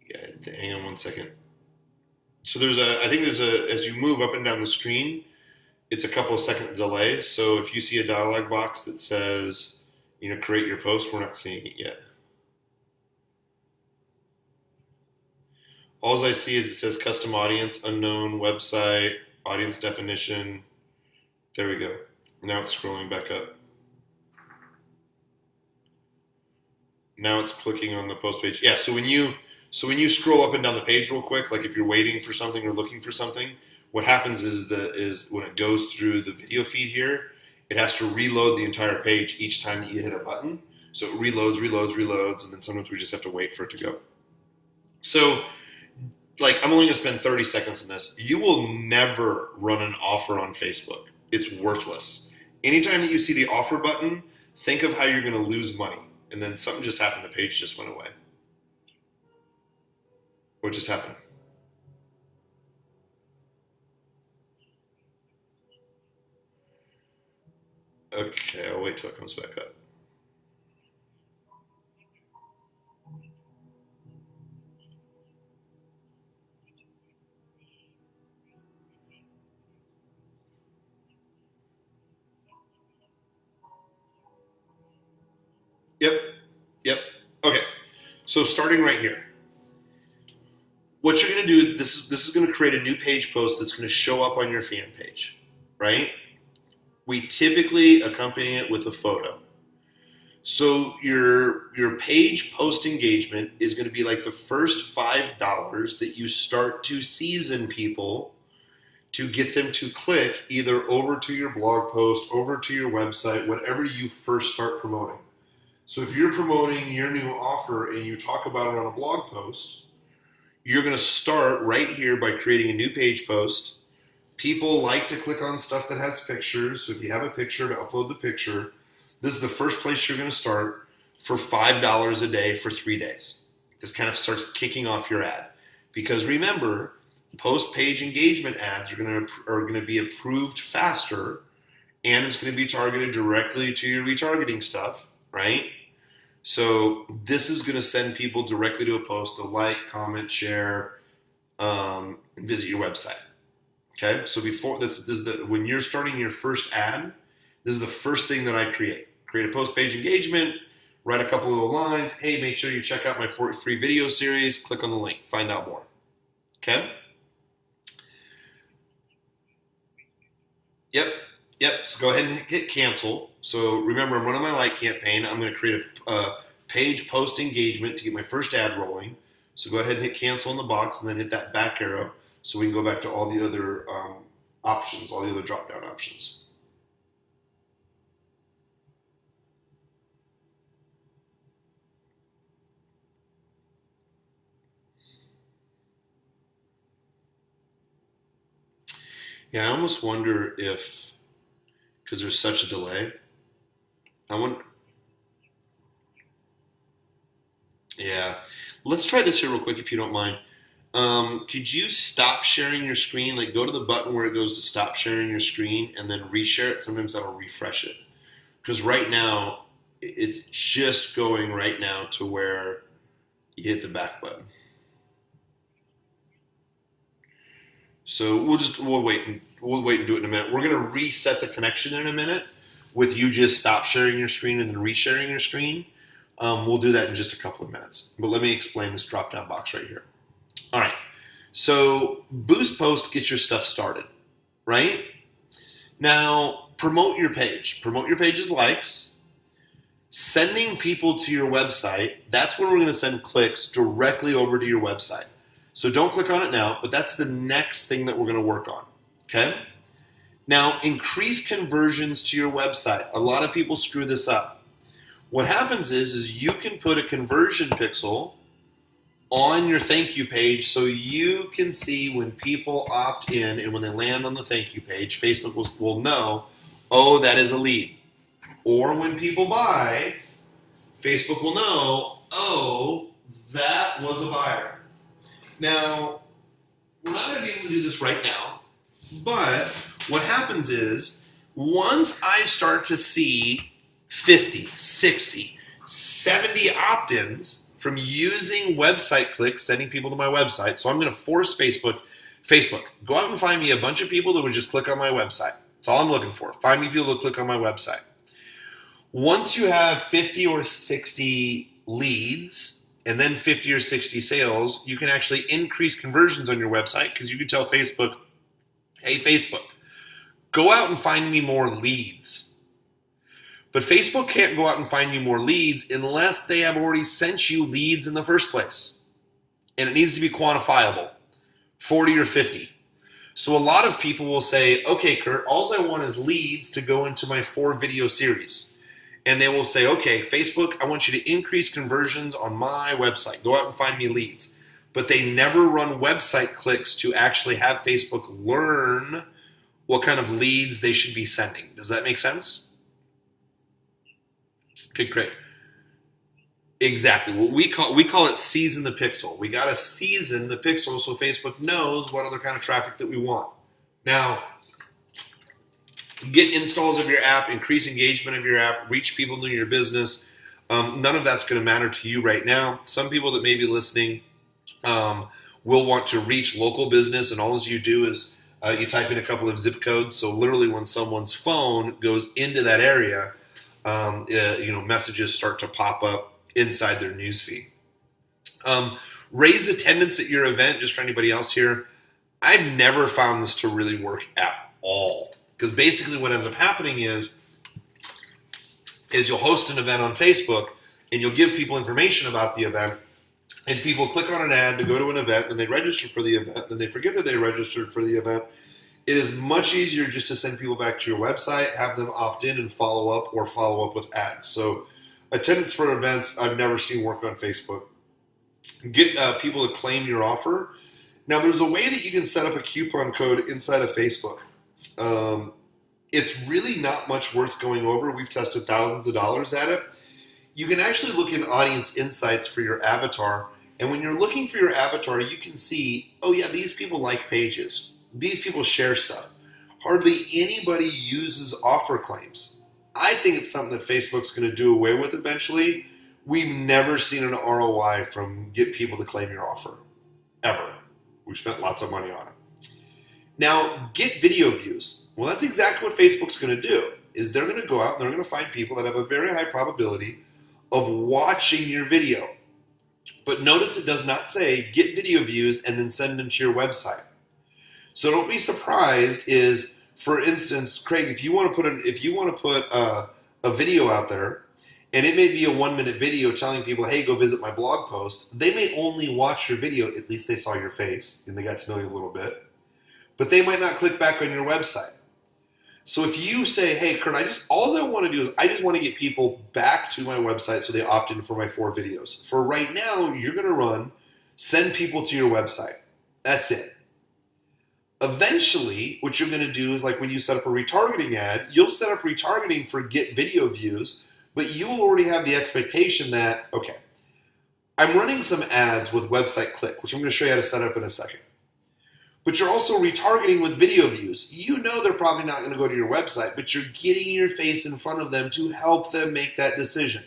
Yeah, hang on one second. So I think as you move up and down the screen, it's a couple of second delay. So if you see a dialog box that says, create your post, we're not seeing it yet. All I see is it says custom audience, unknown, website, audience definition. There we go. Now it's scrolling back up. Now it's clicking on the post page. Yeah, so when you scroll up and down the page real quick, like if you're waiting for something or looking for something, what happens is when it goes through the video feed here, it has to reload the entire page each time that you hit a button. So it reloads, and then sometimes we just have to wait for it to go. So, I'm only going to spend 30 seconds on this. You will never run an offer on Facebook. It's worthless. Anytime that you see the offer button, think of how you're going to lose money. And then something just happened. The page just went away. What just happened? Okay, I'll wait till it comes back up. Yep. Okay, so starting right here. What you're going to do, this is going to create a new page post that's going to show up on your fan page, right? We typically accompany it with a photo. So your page post engagement is going to be like the first $5 that you start to season people to get them to click either over to your blog post, over to your website, whatever you first start promoting. So if you're promoting your new offer and you talk about it on a blog post, you're going to start right here by creating a new page post. People like to click on stuff that has pictures. So if you have a picture, to upload the picture. This is the first place you're going to start for $5 a day for 3 days. This kind of starts kicking off your ad. Because remember, post-page engagement ads are going to be approved faster, and it's going to be targeted directly to your retargeting stuff, right? So this is going to send people directly to a post to like, comment, share, and visit your website. Okay, so before when you're starting your first ad, this is the first thing that I create. Create a post-page engagement, write a couple little lines. Hey, make sure you check out my free video series. Click on the link, find out more. Okay. Yep. So go ahead and hit cancel. So remember, I'm running my like campaign. I'm going to create a page post engagement to get my first ad rolling. So go ahead and hit cancel in the box and then hit that back arrow so we can go back to all the other options, all the other drop-down options. Yeah, I almost wonder if, because there's such a delay, yeah. Let's try this here real quick if you don't mind. Could you stop sharing your screen? Like go to the button where it goes to stop sharing your screen and then reshare it. Sometimes that'll refresh it. Because right now, it's just going right now to where you hit the back button. So we'll wait and do it in a minute. We're going to reset the connection in a minute with you just stop sharing your screen and then resharing your screen. We'll do that in just a couple of minutes. But let me explain this drop-down box right here. All right. So Boost Post gets your stuff started, right? Now, promote your page. Promote your page's likes. Sending people to your website, that's where we're going to send clicks directly over to your website. So don't click on it now, but that's the next thing that we're going to work on, okay? Now, increase conversions to your website. A lot of people screw this up. What happens is you can put a conversion pixel on your thank you page so you can see when people opt in and when they land on the thank you page, Facebook will know, oh, that is a lead. or when people buy, Facebook will know, oh, that was a buyer. Now, we're not going to be able to do this right now, but what happens is once I start to see 50, 60, 70 opt-ins from using website clicks, sending people to my website, so I'm going to force Facebook, go out and find me a bunch of people that would just click on my website. That's all I'm looking for. Find me people that click on my website. Once you have 50 or 60 leads and then 50 or 60 sales, you can actually increase conversions on your website because you can tell Facebook, hey, Facebook, go out and find me more leads. But Facebook can't go out and find you more leads unless they have already sent you leads in the first place. And it needs to be quantifiable, 40 or 50. So a lot of people will say, okay, Kurt, all I want is leads to go into my 4 video series. And they will say, okay, Facebook, I want you to increase conversions on my website. Go out and find me leads. But they never run website clicks to actually have Facebook learn what kind of leads they should be sending. Does that make sense? Okay, great. Exactly. What we call it season the pixel. We got to season the pixel so Facebook knows what other kind of traffic that we want. Now, get installs of your app, increase engagement of your app, reach people in your business. None of that's going to matter to you right now. Some people that may be listening will want to reach local business, and all you do is you type in a couple of zip codes. So literally when someone's phone goes into that area, messages start to pop up inside their newsfeed. Raise attendance at your event, just for anybody else here. I've never found this to really work at all. Because basically what ends up happening is you'll host an event on Facebook and you'll give people information about the event, and people click on an ad to go to an event, then they register for the event, then they forget that they registered for the event. It is much easier just to send people back to your website, have them opt in and follow up, or follow up with ads. So attendance for events I've never seen work on Facebook. Get people to claim your offer. Now there's a way that you can set up a coupon code inside of Facebook. It's really not much worth going over. We've tested thousands of dollars at it. You can actually look in audience insights for your avatar. And when you're looking for your avatar, you can see, oh yeah, these people like pages. These people share stuff. Hardly anybody uses offer claims. I think it's something that Facebook's going to do away with eventually. We've never seen an ROI from get people to claim your offer, ever. We've spent lots of money on it. Now, get video views. Well, that's exactly what Facebook's going to do, is they're going to go out and they're going to find people that have a very high probability of watching your video. But notice it does not say get video views and then send them to your website. So don't be surprised is, for instance, Craig, if you want to put a video out there, and it may be a 1-minute video telling people, hey, go visit my blog post, they may only watch your video, at least they saw your face and they got to know you a little bit, but they might not click back on your website. So if you say, hey, Kurt, all I want to do is I just want to get people back to my website so they opt in for my 4 videos. For right now, you're going to send people to your website. That's it. Eventually, what you're going to do is, like when you set up a retargeting ad, you'll set up retargeting for get video views, but you will already have the expectation that, okay, I'm running some ads with website click, which I'm going to show you how to set up in a second. But you're also retargeting with video views. You know they're probably not going to go to your website, but you're getting your face in front of them to help them make that decision.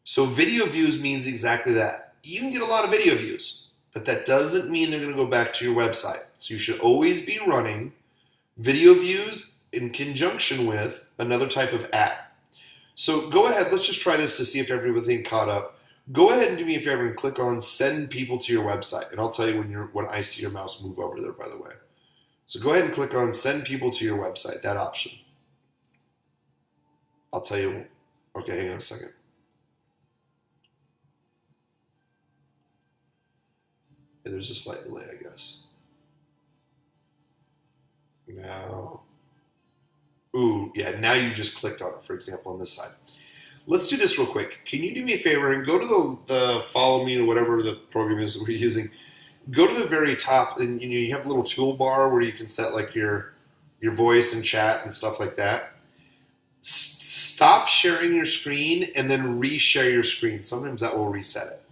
So video views means exactly that. You can get a lot of video views, but that doesn't mean they're going to go back to your website. So you should always be running video views in conjunction with another type of ad. So go ahead, let's just try this to see if everything caught up. Go ahead and do me a favor and click on send people to your website. And I'll tell you when I see your mouse move over there, by the way. So go ahead and click on send people to your website, that option. I'll tell you, okay, hang on a second. And there's a slight delay, I guess. Now, ooh, yeah, now you just clicked on it, for example, on this side. Let's do this real quick. Can you do me a favor and go to the follow me or whatever the program is that we're using. Go to the very top, and you have a little toolbar where you can set like your voice and chat and stuff like that. Stop sharing your screen and then reshare your screen. Sometimes that will reset it.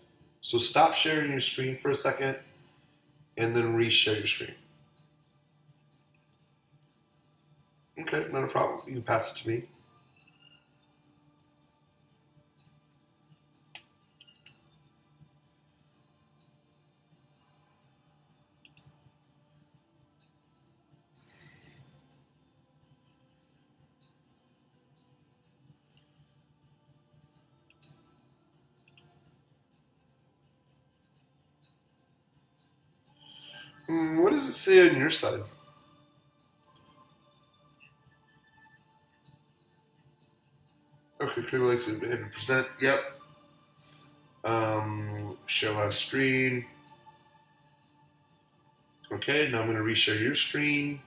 So stop sharing your screen for a second and then reshare your screen. Okay, not a problem. You can pass it to me. What does it say on your side? Okay, could like to present. Yep. Share last screen. Okay, now I'm going to reshare your screen.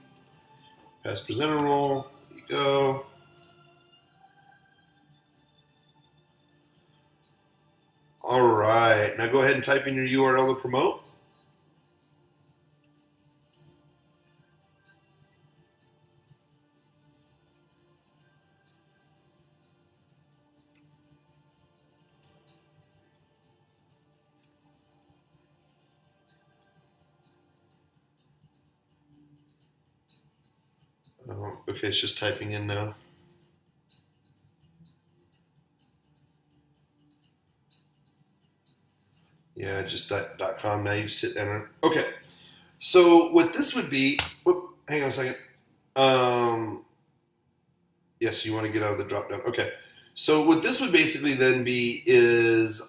Pass presenter role. There you go. All right, now go ahead and type in your URL to promote. Okay, it's just typing in now. Yeah, just .com. Now you just hit enter. Okay, so what this would be, hang on a second. Yes, you want to get out of the drop down. Okay, so what this would basically then be is,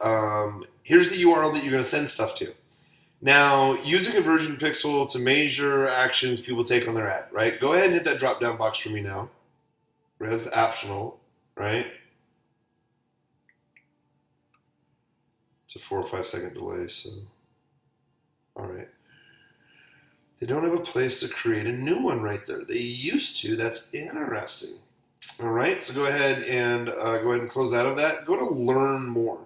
here's the URL that you're going to send stuff to. Now, use a conversion pixel to measure actions people take on their ad, right? Go ahead and hit that drop down box for me now. That's optional, right? It's a 4 or 5 second delay, so. All right. They don't have a place to create a new one right there. They used to. That's interesting. All right, so go ahead and close out of that. Go to learn more.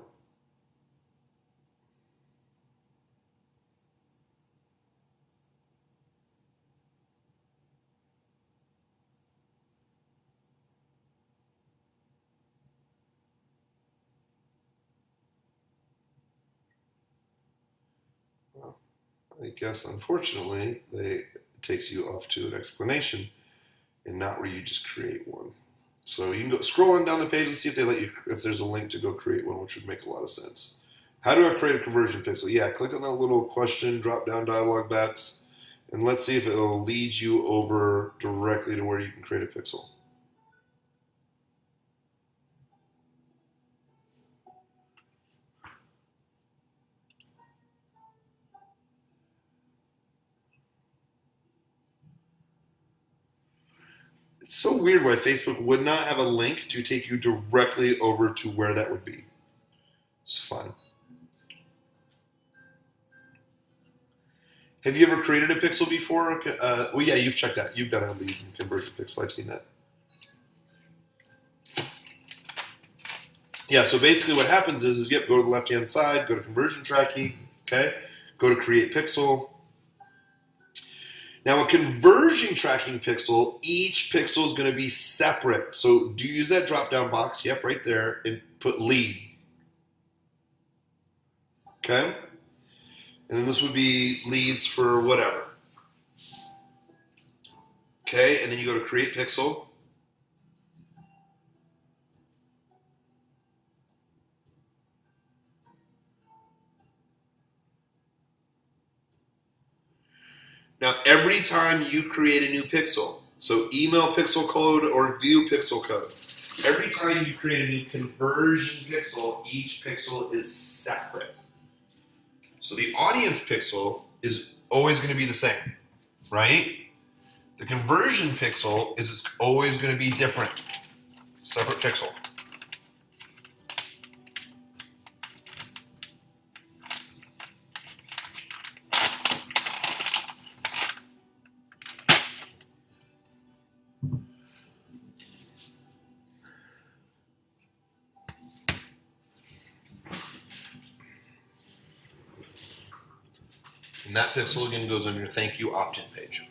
Well, I guess unfortunately it takes you off to an explanation and not where you just create one. So you can go scroll on down the page and see if they let you, if there's a link to go create one, which would make a lot of sense. How do I create a conversion pixel? Yeah, click on that little question drop down dialog box, and let's see if it will lead you over directly to where you can create a pixel. It's so weird why Facebook would not have a link to take you directly over to where that would be. It's fine. Have you ever created a pixel before? Well, yeah, you've checked out. You've done a lead and conversion pixel. I've seen that. Yeah, so basically what happens is go to the left-hand side, go to conversion tracking, okay? Go to create pixel. Now a conversion tracking pixel, each pixel is going to be separate. So do you use that drop-down box? Yep, right there, and put lead. Okay? And then this would be leads for whatever. Okay, and then you go to create pixel. Now, every time you create a new pixel, so email pixel code or view pixel code, every time you create a new conversion pixel, each pixel is separate. So the audience pixel is always going to be the same, right? The conversion pixel is always going to be different, separate pixel. And that pixel again goes on your thank you opt-in page.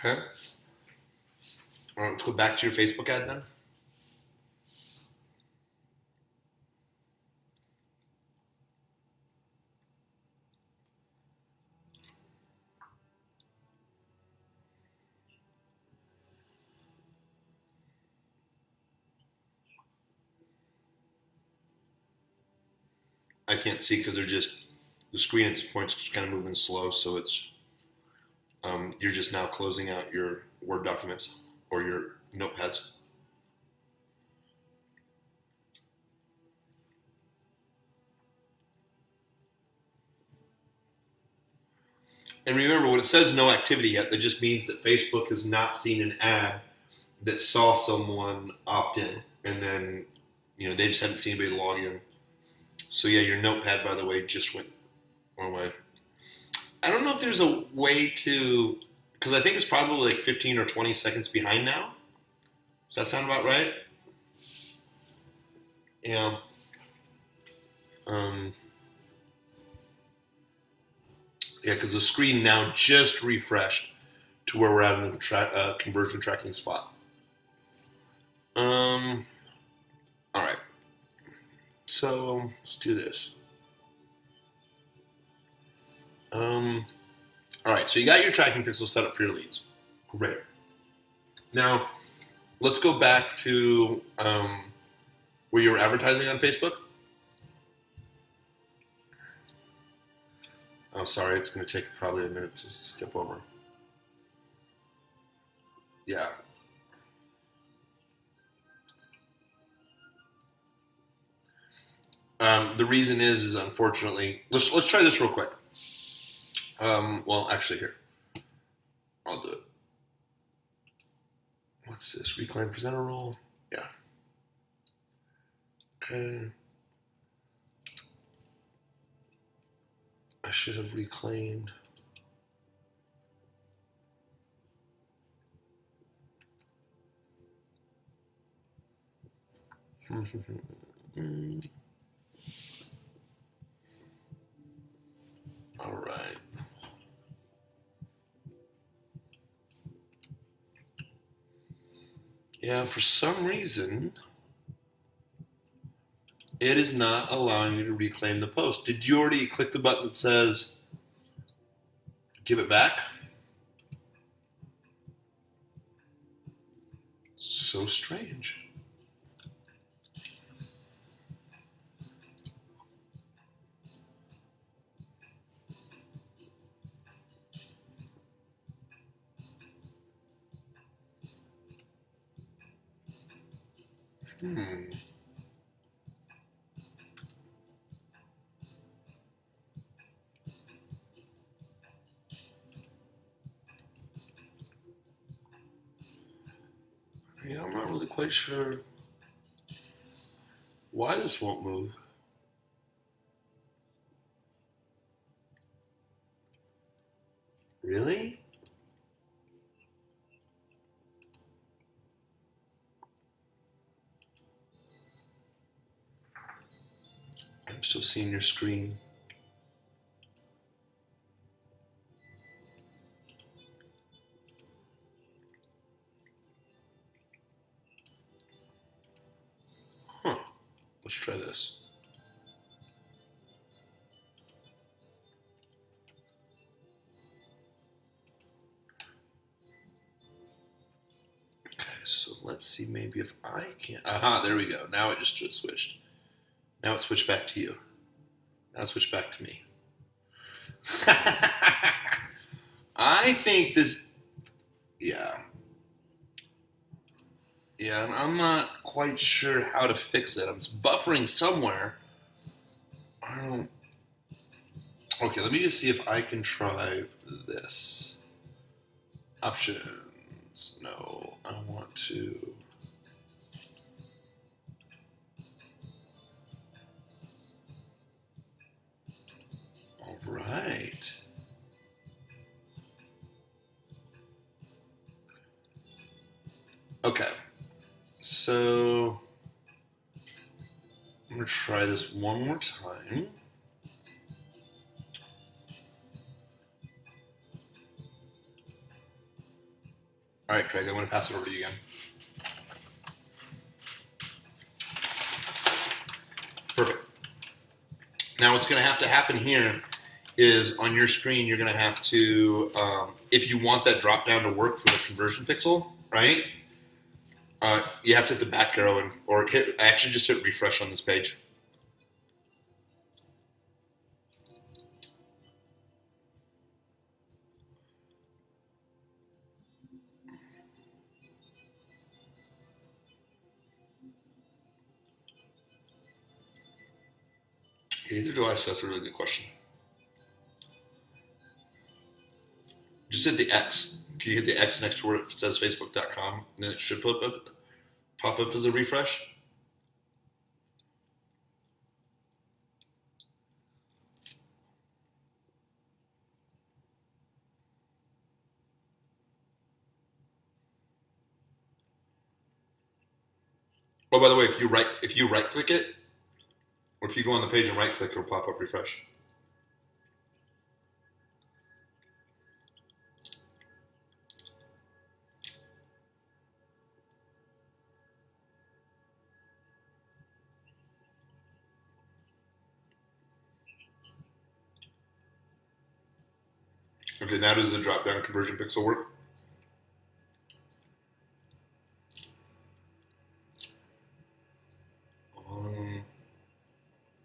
Okay. All right, let's go back to your Facebook ad then. I can't see because the screen at this point is kind of moving slow, so it's you're just now closing out your Word documents or your notepads. And remember, when it says no activity yet, that just means that Facebook has not seen an ad that saw someone opt in, and then they just haven't seen anybody log in. So yeah, your notepad, by the way, just went away. I don't know if there's a way to, because I think it's probably like 15 or 20 seconds behind now. Does that sound about right? Yeah. Yeah, because the screen now just refreshed to where we're at in the conversion tracking spot. All right. So let's do this. All right, so you got your tracking pixel set up for your leads. Great. Now, let's go back to where you were advertising on Facebook. Oh, sorry, it's going to take probably a minute to skip over. Yeah. The reason is unfortunately, let's try this real quick. Well, actually, here, I'll do it. What's this? Reclaim presenter role? Yeah. Okay. I should have reclaimed. All right. Yeah, for some reason, it is not allowing you to reclaim the post. Did you already click the button that says give it back? So strange. Yeah, I'm not really quite sure why this won't move. Really? I'm still seeing your screen. Huh. Let's try this. Okay, so let's see maybe if I can. Aha, there we go. Now it just switched. Now it switched back to you. Now it switched back to me. I think this, yeah. Yeah, and I'm not quite sure how to fix it. I'm buffering somewhere. I don't. Okay, let me just see if I can try this. Options. No, I want to. All right. Okay. So I'm going to try this one more time. All right, Craig, I'm going to pass it over to you again. Perfect. Now what's going to have to happen here is on your screen, you're going to have to, if you want that drop down to work for the conversion pixel, right? You have to hit the back arrow or actually just hit refresh on this page. Either do I, so that's a really good question. Just hit the X. Can you hit the X next to where it says facebook.com? And then it should pop up as a refresh. Oh, by the way, if you right click it, or if you go on the page and right click, it'll pop up refresh. Okay, now does the drop down conversion pixel work?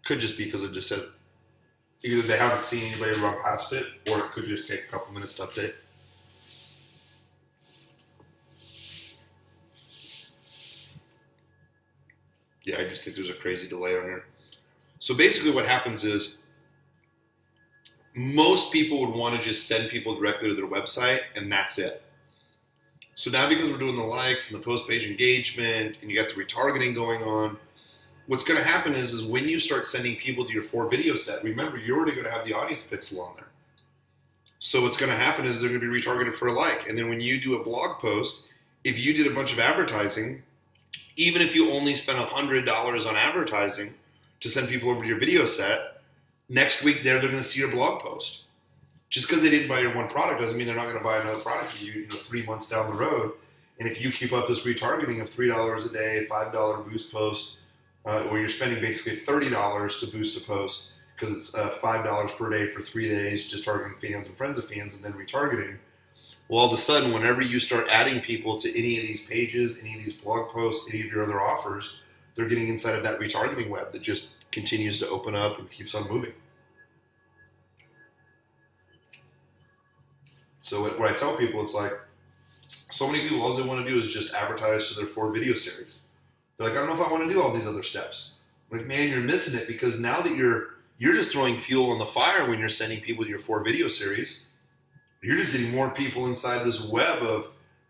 Could just be because it just said either they haven't seen anybody run past it, or it could just take a couple minutes to update. Yeah, I just think there's a crazy delay on here. So basically what happens is most people would want to just send people directly to their website and that's it. So now because we're doing the likes and the post page engagement and you got the retargeting going on, what's going to happen is when you start sending people to your 4 video set, remember you're already going to have the audience pixel on there. So what's going to happen is they're going to be retargeted for a like. And then when you do a blog post, if you did a bunch of advertising, even if you only spent $100 on advertising to send people over to your video set, next week they're going to see your blog post. Just because they didn't buy your one product doesn't mean they're not going to buy another product from you 3 months down the road. And if you keep up this retargeting of $3 a day, $5 boost posts, where you're spending basically $30 to boost a post because it's $5 per day for 3 days, just targeting fans and friends of fans and then retargeting. Well, all of a sudden, whenever you start adding people to any of these pages, any of these blog posts, any of your other offers, they're getting inside of that retargeting web that just continues to open up and keeps on moving. So what I tell people, it's like, so many people, all they want to do is just advertise to their 4 video series. They're like, I don't know if I want to do all these other steps. Like, man, you're missing it because now that you're just throwing fuel on the fire when you're sending people to your 4 video series. You're just getting more people inside this web of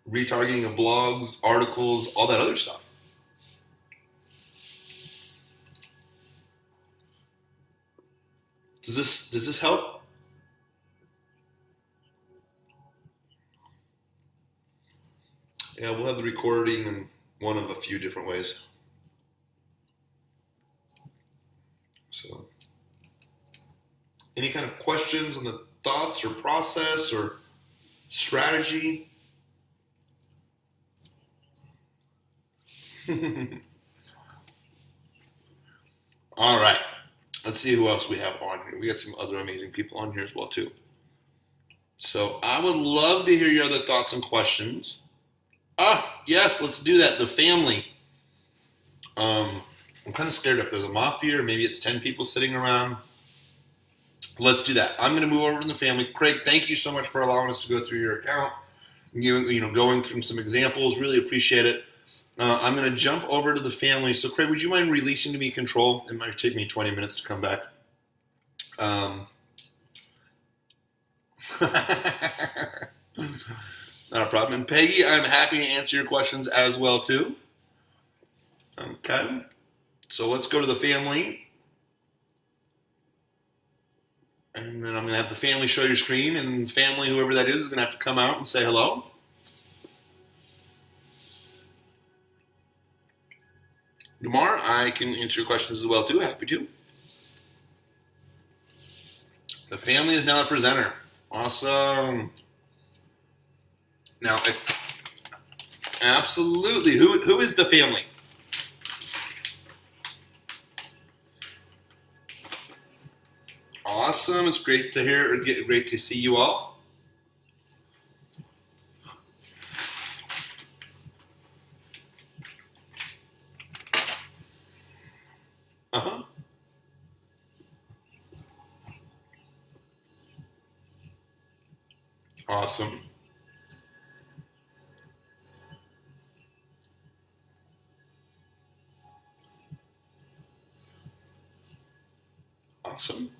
retargeting of blogs, articles, all that other stuff. Does this help? Yeah, we'll have the recording in one of a few different ways. So, any kind of questions on the thoughts or process or strategy? All right. Let's see who else we have on here. We got some other amazing people on here as well too. So I would love to hear your other thoughts and questions. Yes, let's do that. The family. I'm kind of scared if they're the mafia or maybe it's 10 people sitting around. Let's do that. I'm going to move over to the family. Craig, thank you so much for allowing us to go through your account. Going through some examples. Really appreciate it. I'm going to jump over to the family. So, Craig, would you mind releasing to me control? It might take me 20 minutes to come back. Not a problem. And Peggy, I'm happy to answer your questions as well, too. Okay. So let's go to the family. And then I'm going to have the family show your screen, and family, whoever that is going to have to come out and say hello. Damar, I can answer your questions as well, too. Happy to. The family is now a presenter. Awesome. Now, Absolutely. Who is the family? Awesome. It's great to hear. Great to see you all. Uh-huh. Awesome. Awesome.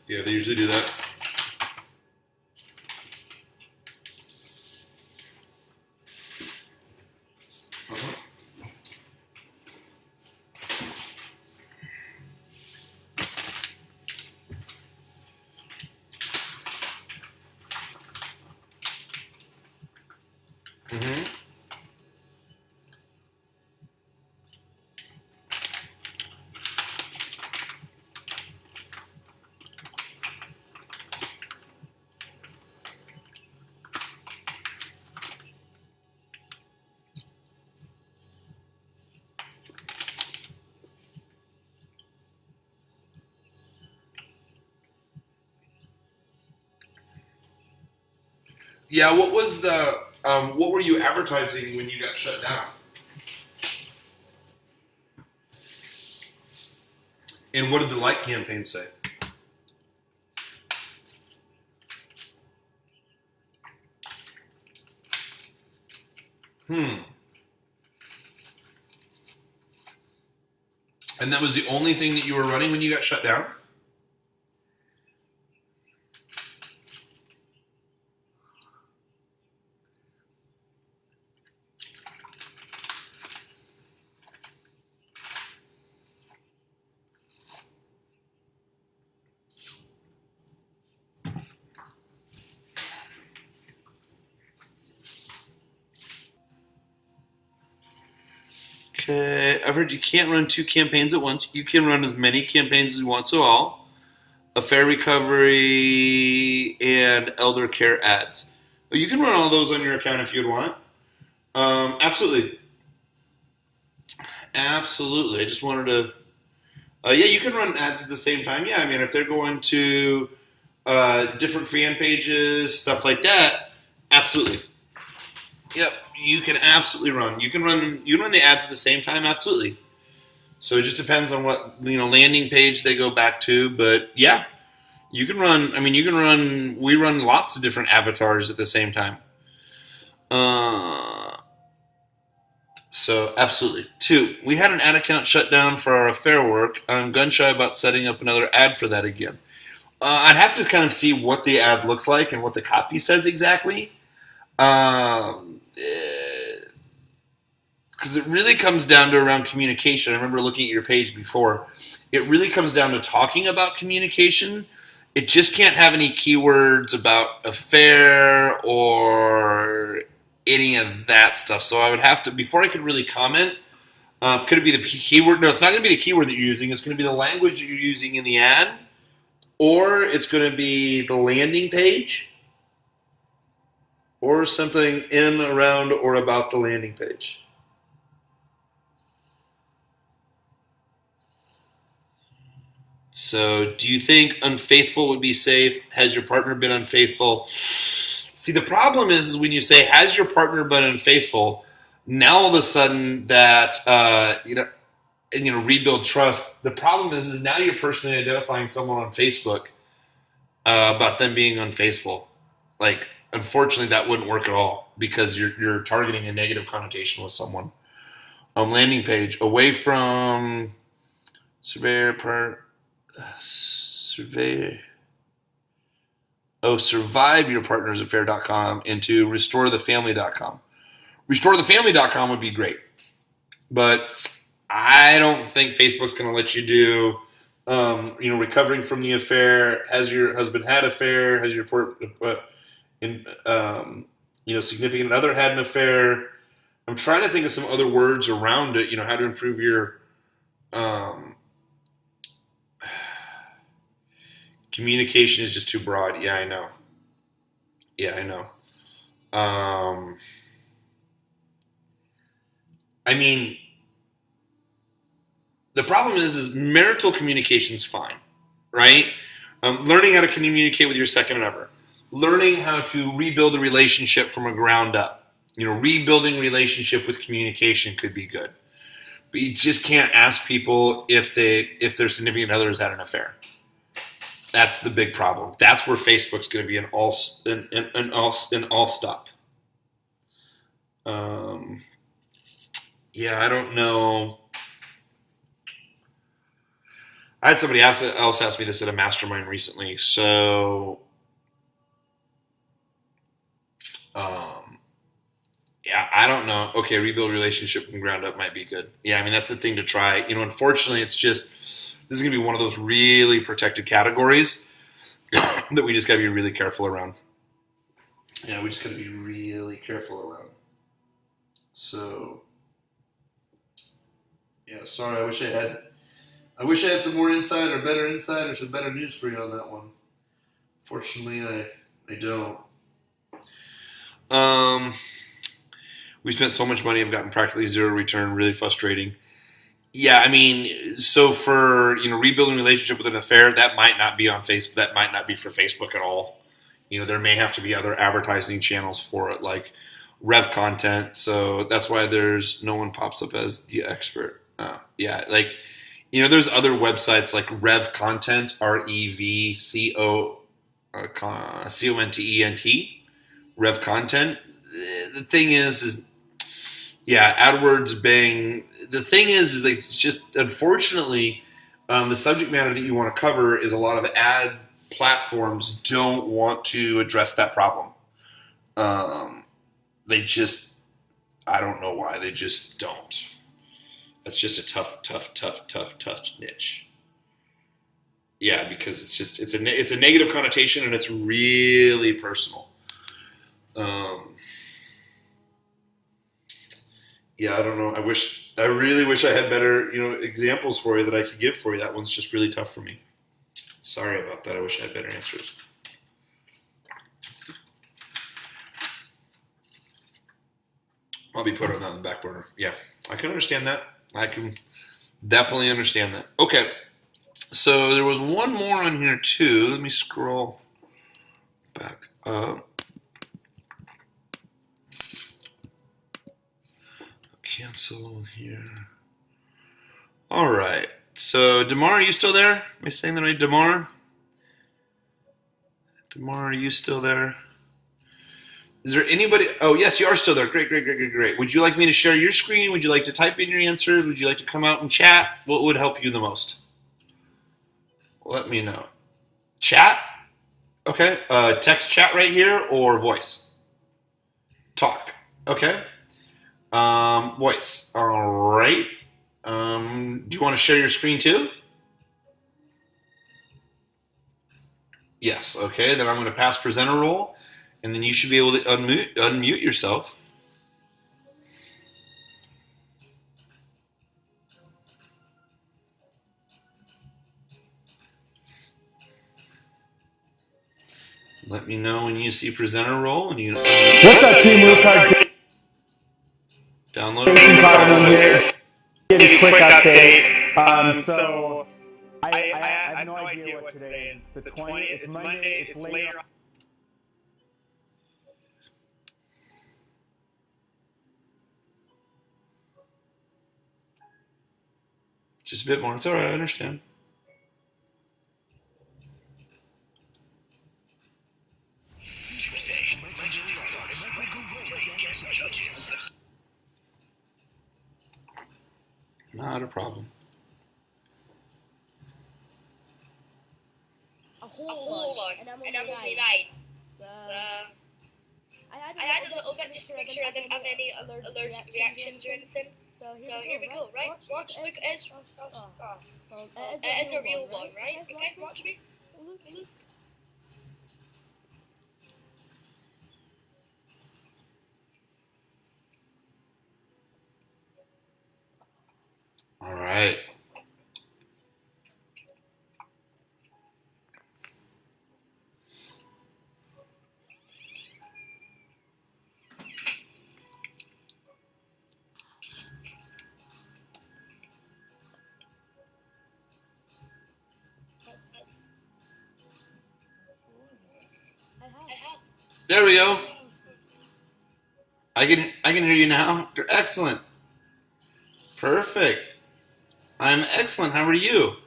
Yeah, they usually do that. Uh-huh. Mm-hmm. Yeah, what was the what were you advertising when you got shut down? And what did the like campaign say? Hmm. And that was the only thing that you were running when you got shut down? Okay, I've heard you can't run 2 campaigns at once. You can run as many campaigns as you want to all. Affair recovery and elder care ads. Well, you can run all those on your account if you'd want. Absolutely. Absolutely. I just wanted to. Yeah, you can run ads at the same time. Yeah, I mean, if they're going to different fan pages, stuff like that, absolutely. Yep, you can absolutely run. You can run the ads at the same time, absolutely. So it just depends on what landing page they go back to, but yeah, you can run. I mean, you can run. We run lots of different avatars at the same time. So absolutely. 2, we had an ad account shut down for our affair work. I'm gun shy about setting up another ad for that again. I'd have to kind of see what the ad looks like and what the copy says exactly. Because it really comes down to around communication. I remember looking at your page before. It really comes down to talking about communication. It just can't have any keywords about affair or any of that stuff. So I would have to, before I could really comment, could it be the keyword? No, it's not going to be the keyword that you're using. It's going to be the language that you're using in the ad, or it's going to be the landing page, or something in, around, or about the landing page. So, do you think unfaithful would be safe? Has your partner been unfaithful? See, the problem is when you say, has your partner been unfaithful, now all of a sudden that, rebuild trust. The problem is now you're personally identifying someone on Facebook about them being unfaithful. Like, unfortunately, that wouldn't work at all because you're targeting a negative connotation with someone. Landing page, away from surveyor part. Surveyor. surviveyourpartnersaffair.com into restorethefamily.com. Restorethefamily.com would be great, but I don't think Facebook's going to let you do, recovering from the affair. Has your husband had an affair? Has your significant other had an affair? I'm trying to think of some other words around it. How to improve your communication is just too broad. Yeah, I know. I mean, the problem is marital communication's fine, right? Learning how to communicate with your second lover, learning how to rebuild a relationship from a ground up. Rebuilding relationship with communication could be good, but you just can't ask people if their significant other has had an affair. That's the big problem. That's where Facebook's going to be an all stop. I don't know. I had somebody else ask me this at a mastermind recently. So, I don't know. Okay, rebuild relationship from ground up might be good. Yeah, I mean, that's the thing to try. Unfortunately, it's just, this is going to be one of those really protected categories that we just got to be really careful around. Yeah, we just got to be really careful around. So, yeah, sorry. I wish I had some more insight or better insight or some better news for you on that one. Fortunately, I don't. We spent so much money, I've gotten practically zero return, really frustrating. Yeah, I mean, so for, rebuilding a relationship with an affair, that might not be on Facebook, that might not be for Facebook at all. There may have to be other advertising channels for it, like Rev Content. So that's why there's no one pops up as the expert. There's other websites like Rev Content, REVCONTENT, Rev Content. The thing is AdWords, Bing. The thing is like, it's just, unfortunately, the subject matter that you want to cover is a lot of ad platforms don't want to address that problem. They just, I don't know why, they just don't. That's just a tough niche. Yeah, because it's a negative connotation and it's really personal. I don't know. I really wish I had better, examples for you that I could give for you. That one's just really tough for me. Sorry about that. I wish I had better answers. I'll be putting that on the back burner. Yeah, I can understand that. I can definitely understand that. Okay, so there was one more on here too. Let me scroll back up. Cancel here. All right. So, Damar, are you still there? Am I saying that right? Damar? Damar, are you still there? Is there anybody? Oh, yes, you are still there. Great. Would you like me to share your screen? Would you like to type in your answers? Would you like to come out and chat? What would help you the most? Let me know. Chat? Okay. Text chat right here or voice? Talk. Okay. Voice. All right. Do you want to share your screen too? Yes. Okay. Then I'm going to pass presenter role, and then you should be able to unmute yourself. Let me know when you see presenter role, and you. What's up, Team Lucard? Download. Here. Give you a quick update. So I have no idea what today is. It's the 20th. It's Monday. It's later. Just a bit more. It's all right. I understand. Not a problem. a whole one, and I'm only 9. So I had a little bit just to make sure I didn't have any allergic reactions or anything. So here we go, right? Watch, look, it is, well, it is a real one, right? Okay, watch me. Look. All right. I have. There we go. I can hear you now. You're excellent. Perfect. I'm excellent. How are you?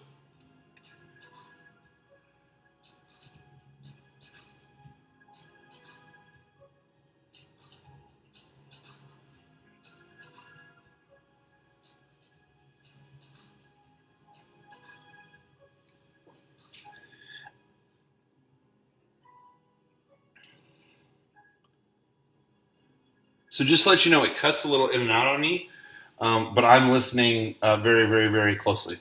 So just to let you know, it cuts a little in and out on me, but I'm listening very, very, very closely.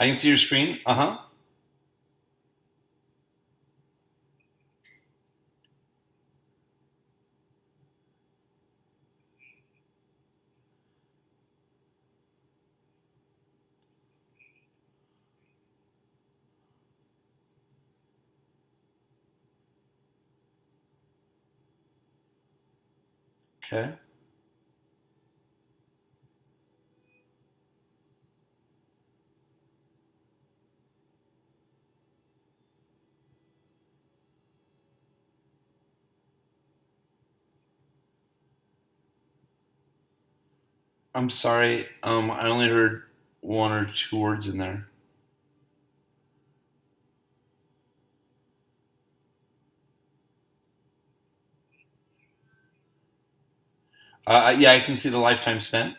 I can see your screen. Uh-huh. Okay. I'm sorry. I only heard 1 or 2 words in there. Yeah, I can see the lifetime spent.